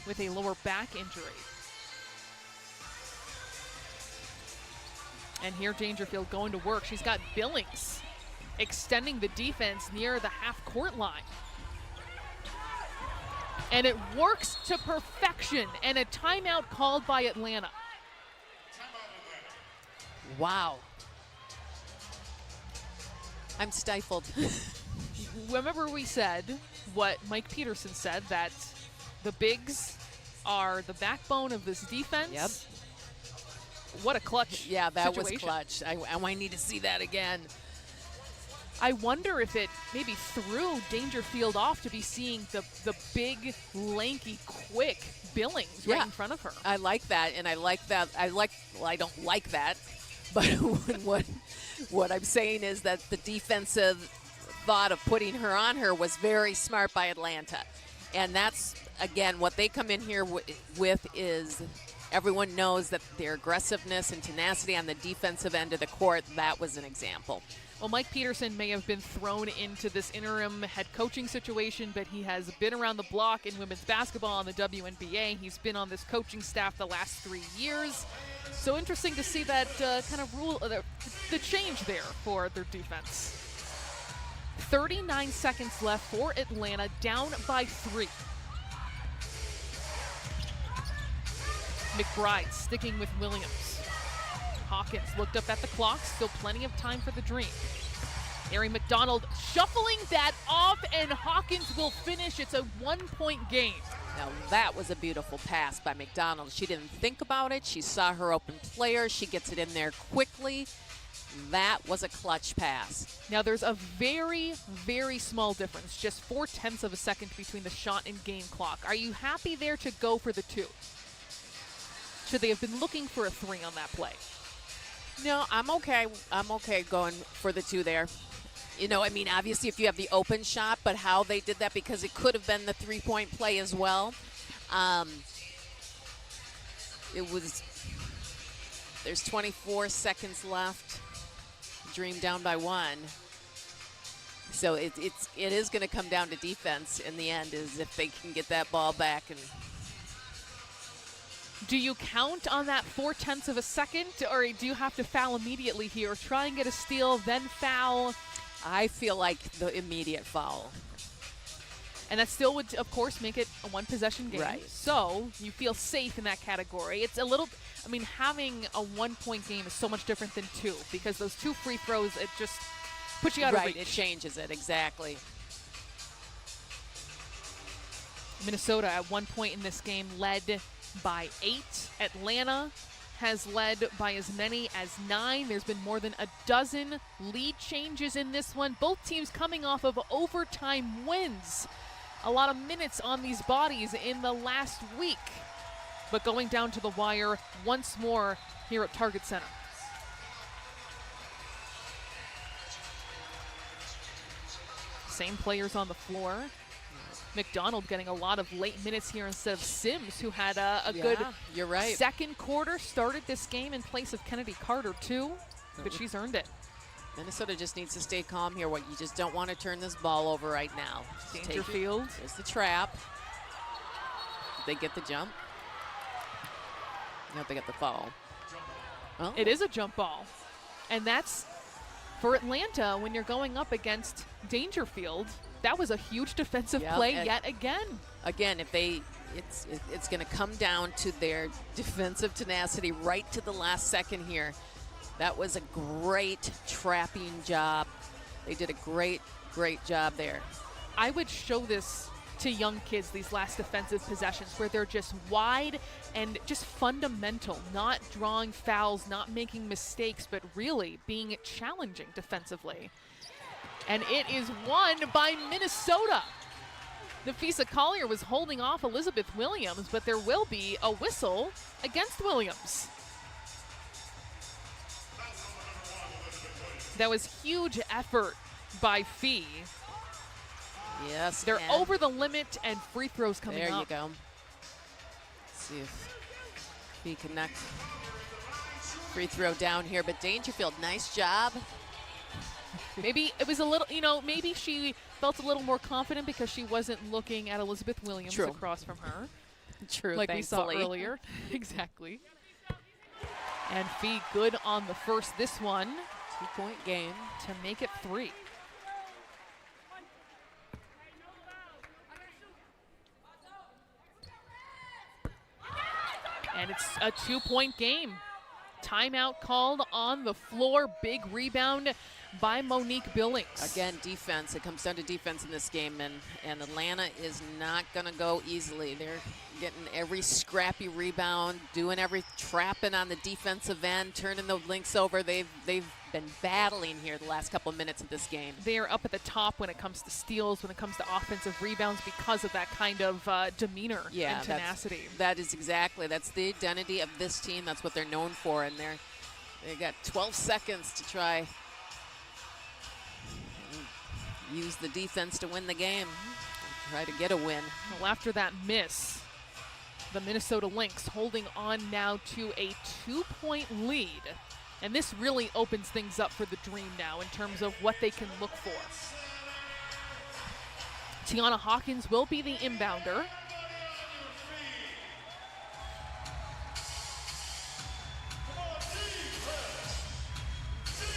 with a lower back injury. And here Dangerfield going to work. She's got Billings extending the defense near the half-court line. And it works to perfection, and a timeout called by Atlanta. Wow. I'm stifled. Remember we said what Mike Peterson said, that the bigs are the backbone of this defense. Yep. What a clutch Yeah, that situation. was clutch. I need to see that again. I wonder if it maybe threw Dangerfield off to be seeing the big, lanky, quick Billings right in front of her. I like that, and I don't like that, but what I'm saying is that the defensive thought of putting her on her was very smart by Atlanta. And that's, again, what they come in here with is everyone knows that their aggressiveness and tenacity on the defensive end of the court, that was an example. Well, Mike Peterson may have been thrown into this interim head coaching situation, but he has been around the block in women's basketball on the WNBA. He's been on this coaching staff the last 3 years. So interesting to see that kind of rule, the change there for their defense. 39 seconds left for Atlanta, down by 3. McBride sticking with Williams. Hawkins looked up at the clock, still plenty of time for the dream. Mary McDonald shuffling that off, and Hawkins will finish. It's a 1-point game. Now that was a beautiful pass by McDonald. She didn't think about it. She saw her open player. She gets it in there quickly. That was a clutch pass. Now there's a very, very small difference, just 0.4 of a second between the shot and game clock. Are you happy there to go for the 2? Should they have been looking for a 3 on that play? No, I'm okay. I'm okay going for the 2 there. You know, I mean, obviously if you have the open shot, but how they did that, because it could have been the 3-point play as well. There's 24 seconds left. Dream down by 1. So it is going to come down to defense in the end, is if they can get that ball back. And do you count on that 0.4 of a second, or do you have to foul immediately here? Try and get a steal, then foul? I feel like the immediate foul. And that still would, of course, make it a 1-possession game. Right. So you feel safe in that category. It's a little, I mean, having a 1-point game is so much different than 2, because those 2 free throws, it just puts you out of reach. Right, it changes it, exactly. Minnesota at 1 point in this game led by 8. Atlanta has led by as many as 9. There's been more than a dozen lead changes in this one. Both teams coming off of overtime wins. A lot of minutes on these bodies in the last week. But going down to the wire once more here at Target Center. Same players on the floor. McDonald getting a lot of late minutes here instead of Sims, who had a good you're right. second quarter, started this game in place of Kennedy Carter too, but she's earned it. Minnesota just needs to stay calm here. What you just don't want to turn this ball over right now. Dangerfield. There's the trap. They get the jump. No, they get the foul. Oh. It is a jump ball, and that's for Atlanta when you're going up against Dangerfield. That was a huge defensive play yet again. Again, if it's going to come down to their defensive tenacity right to the last second here. That was a great trapping job. They did a great job there. I would show this to young kids, these last defensive possessions, where they're just wide and just fundamental, not drawing fouls, not making mistakes, but really being challenging defensively. And it is won by Minnesota. Nafisa Collier was holding off Elizabeth Williams, but there will be a whistle against Williams. That was huge effort by Fee. Yes, they're over the limit, and free throws coming up. There you go. Let's see if Fee connects. Free throw down here, but Dangerfield, nice job. Maybe it was a little, maybe she felt a little more confident because she wasn't looking at Elizabeth Williams across from her. True, like thankfully. We saw earlier. Exactly. And Fee good on the first, this one. 2-point game. To make it 3. And it's a 2-point game. Timeout called on the floor. Big rebound by Monique Billings. Again, defense. It comes down to defense in this game, and Atlanta is not going to go easily. They're getting every scrappy rebound, doing every trapping on the defensive end, turning the Lynx over. They've been battling here the last couple of minutes of this game. They are up at the top when it comes to steals, when it comes to offensive rebounds, because of that kind of demeanor and tenacity. That's the identity of this team. That's what they're known for, and they got 12 seconds to try use the defense to win the game. Try to get a win. Well, after that miss, the Minnesota Lynx holding on now to a 2-point lead. And this really opens things up for the Dream now in terms of what they can look for. Tiana Hawkins will be the inbounder.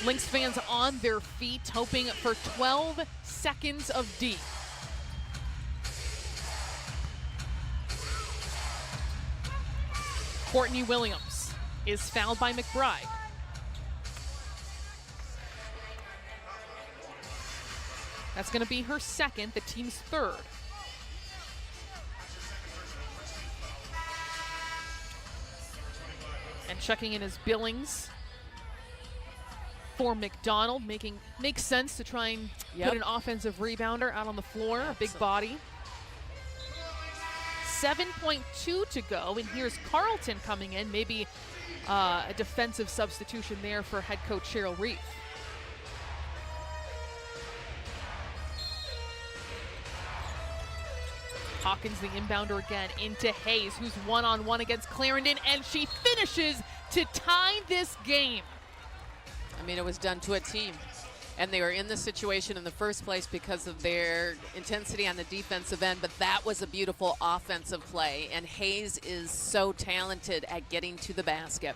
Lynx fans on their feet, hoping for 12 seconds of D. Courtney Williams is fouled by McBride. That's going to be her second, the team's third. And checking in is Billings for McDonald, makes sense to try and put an offensive rebounder out on the floor, a big body. 7.2 to go, and here's Carlton coming in, maybe a defensive substitution there for head coach Cheryl Reeve. Hawkins, the inbounder again, into Hayes, who's one-on-one against Clarendon, and she finishes to tie this game. I mean, it was done to a team. And they were in this situation in the first place because of their intensity on the defensive end, but that was a beautiful offensive play. And Hayes is so talented at getting to the basket.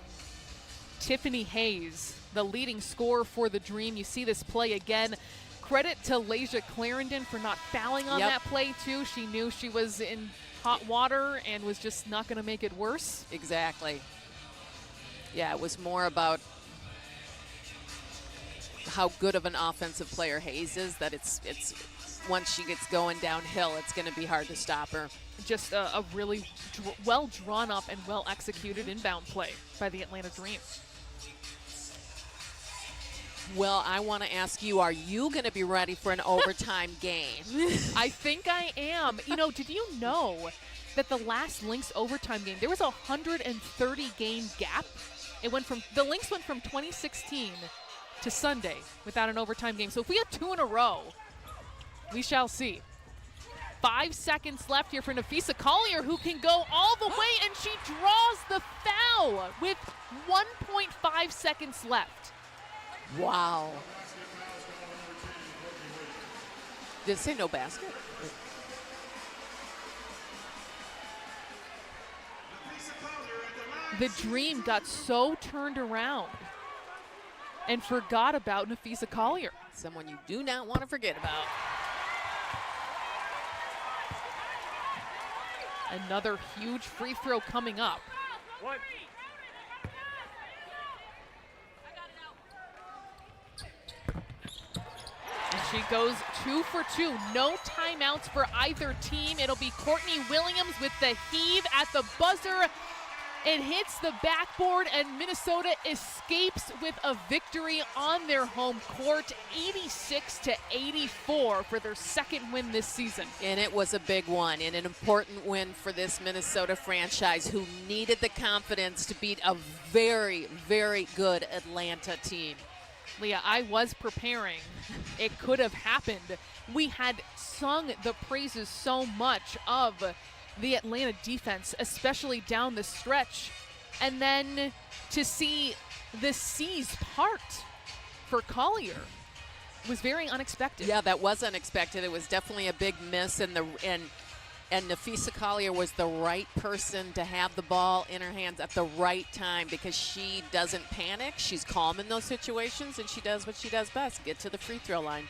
Tiffany Hayes, the leading scorer for the Dream. You see this play again. Credit to Lasia Clarendon for not fouling on that play, too. She knew she was in hot water and was just not going to make it worse. Exactly. Yeah, it was more about how good of an offensive player Hayes is, that it's once she gets going downhill, it's going to be hard to stop her. Just a really well drawn up and well executed inbound play by the Atlanta Dream. Well, I want to ask you, are you going to be ready for an overtime game? I think I am. You know, did you know that the last Lynx overtime game, there was a 130 game gap? The Lynx went from 2016 to Sunday without an overtime game. So if we have two in a row, we shall see. 5 seconds left here for Nafisa Collier, who can go all the way, and she draws the foul with 1.5 seconds left. Wow. Did it say no basket? The Dream got so turned around and forgot about Nafisa Collier. Someone you do not want to forget about. Another huge free throw coming up. One. And she goes 2 for 2. No timeouts for either team. It'll be Courtney Williams with the heave at the buzzer. It hits the backboard, and Minnesota escapes with a victory on their home court, 86-84 for their second win this season. And it was a big one and an important win for this Minnesota franchise, who needed the confidence to beat a very, very good Atlanta team. Leah, I was preparing. It could have happened. We had sung the praises so much of the Atlanta defense, especially down the stretch. And then to see the seas part for Collier was very unexpected. Yeah, that was unexpected. It was definitely a big miss, and Nafisa Collier was the right person to have the ball in her hands at the right time, because she doesn't panic. She's calm in those situations, and she does what she does best, get to the free throw line.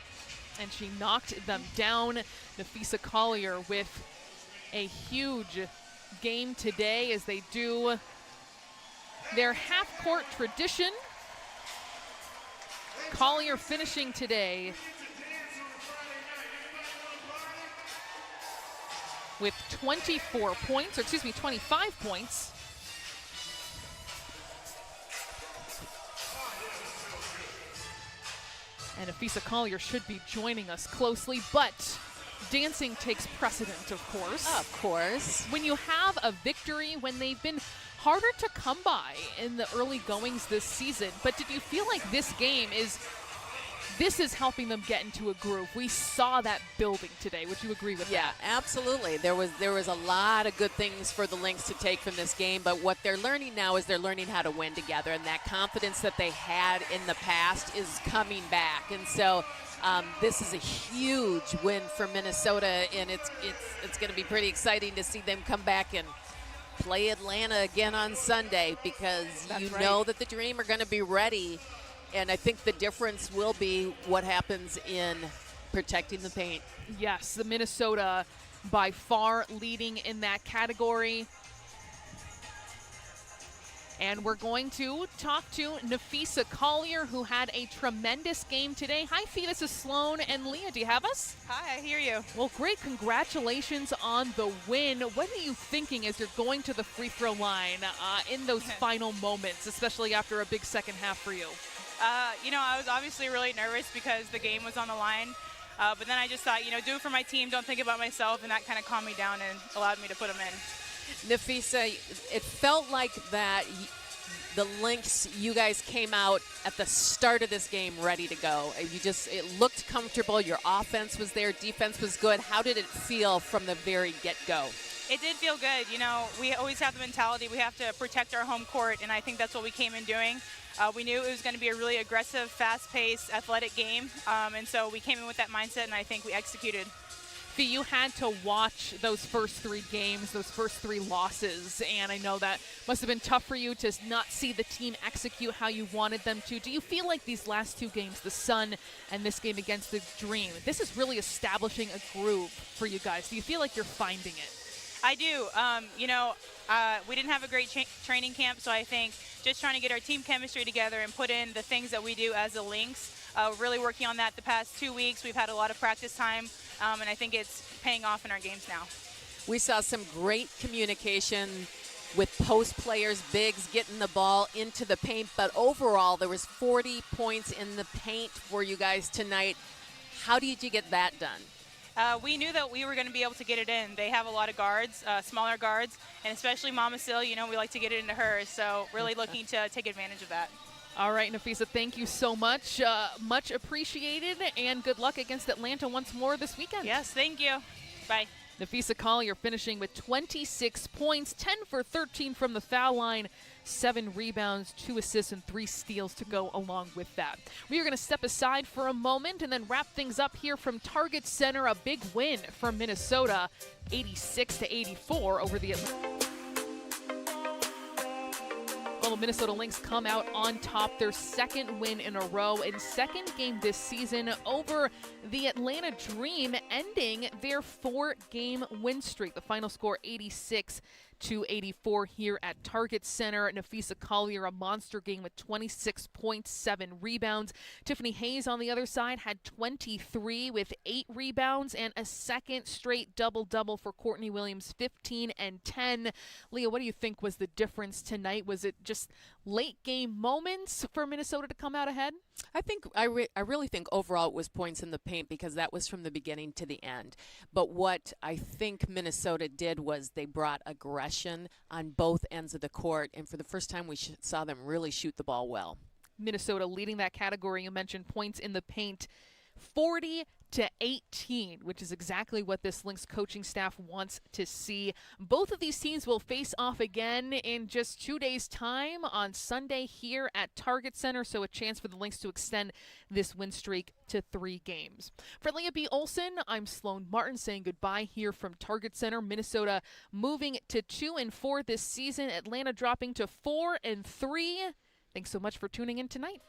And she knocked them down. Nafisa Collier with a huge game today as they do their half-court tradition. Collier finishing today with 25 points. And Nafisa Collier should be joining us closely, but dancing takes precedent, of course. Of course. When you have a victory, when they've been harder to come by in the early goings this season, but did you feel like this game is this is helping them get into a groove. We saw that building today. Would you agree with Yeah, that? absolutely. There was a lot of good things for the Lynx to take from this game, but what they're learning now is they're learning how to win together, and that confidence that they had in the past is coming back. And so this is a huge win for Minnesota, and it's going to be pretty exciting to see them come back and play Atlanta again on Sunday, because you know that the Dream are going to be ready. And I think the difference will be what happens in protecting the paint. Yes, the Minnesota by far leading in that category. And we're going to talk to Nafisa Collier, who had a tremendous game today. Hi, Fetus, Sloan and Leah. Do you have us? Hi, I hear you. Well, great. Congratulations on the win. What are you thinking as you're going to the free throw line in those final moments, especially after a big second half for you? I was obviously really nervous because the game was on the line. But then I just thought, do it for my team, don't think about myself, and that kind of calmed me down and allowed me to put them in. Nafisa, it felt like that the Lynx, you guys came out at the start of this game ready to go. It looked comfortable. Your offense was there. Defense was good. How did it feel from the very get-go? It did feel good. We always have the mentality we have to protect our home court, and I think that's what we came in doing. We knew it was going to be a really aggressive, fast-paced, athletic game, and so we came in with that mindset, and I think we executed. Fee, you had to watch those first three games, those first three losses, and I know that must have been tough for you to not see the team execute how you wanted them to. Do you feel like these last two games, the Sun and this game against the Dream, this is really establishing a groove for you guys? Do you feel like you're finding it? I do. We didn't have a great training camp, so I think just trying to get our team chemistry together and put in the things that we do as a Lynx, really working on that the past 2 weeks. We've had a lot of practice time, and I think it's paying off in our games now. We saw some great communication with post players, bigs getting the ball into the paint, but overall there was 40 points in the paint for you guys tonight. How did you get that done? We knew that we were going to be able to get it in. They have a lot of guards, smaller guards, and especially Mama Sil, we like to get it into her, so really looking to take advantage of that. All right, Nafisa, thank you so much. Much appreciated, and good luck against Atlanta once more this weekend. Yes, thank you. Bye. Nafisa Collier finishing with 26 points, 10 for 13 from the foul line, 7 rebounds, 2 assists, and 3 steals to go along with that. We are going to step aside for a moment and then wrap things up here from Target Center. A big win from Minnesota, 86-84 over the Atlanta. Well, Minnesota Lynx come out on top, their second win in a row and second game this season over the Atlanta Dream, ending their 4-game win streak. The final score 86-84 here at Target Center. Nafisa Collier, a monster game with 26.7 rebounds. Tiffany Hayes on the other side had 23 with 8 rebounds and a second straight double-double for Courtney Williams, 15 and 10. Leah, what do you think was the difference tonight? Was it just late game moments for Minnesota to come out ahead? I really think overall it was points in the paint, because that was from the beginning to the end. But what I think Minnesota did was they brought aggression on both ends of the court, and for the first time we saw them really shoot the ball well. Minnesota leading that category. You mentioned points in the paint, 40-18, which is exactly what this Lynx coaching staff wants to see. Both of these teams will face off again in just 2 days' time on Sunday here at Target Center, so a chance for the Lynx to extend this win streak to 3 games. For Leah B. Olson, I'm Sloan Martin saying goodbye here from Target Center. Minnesota moving to 2-4 this season, Atlanta dropping to 4-3. Thanks so much for tuning in tonight.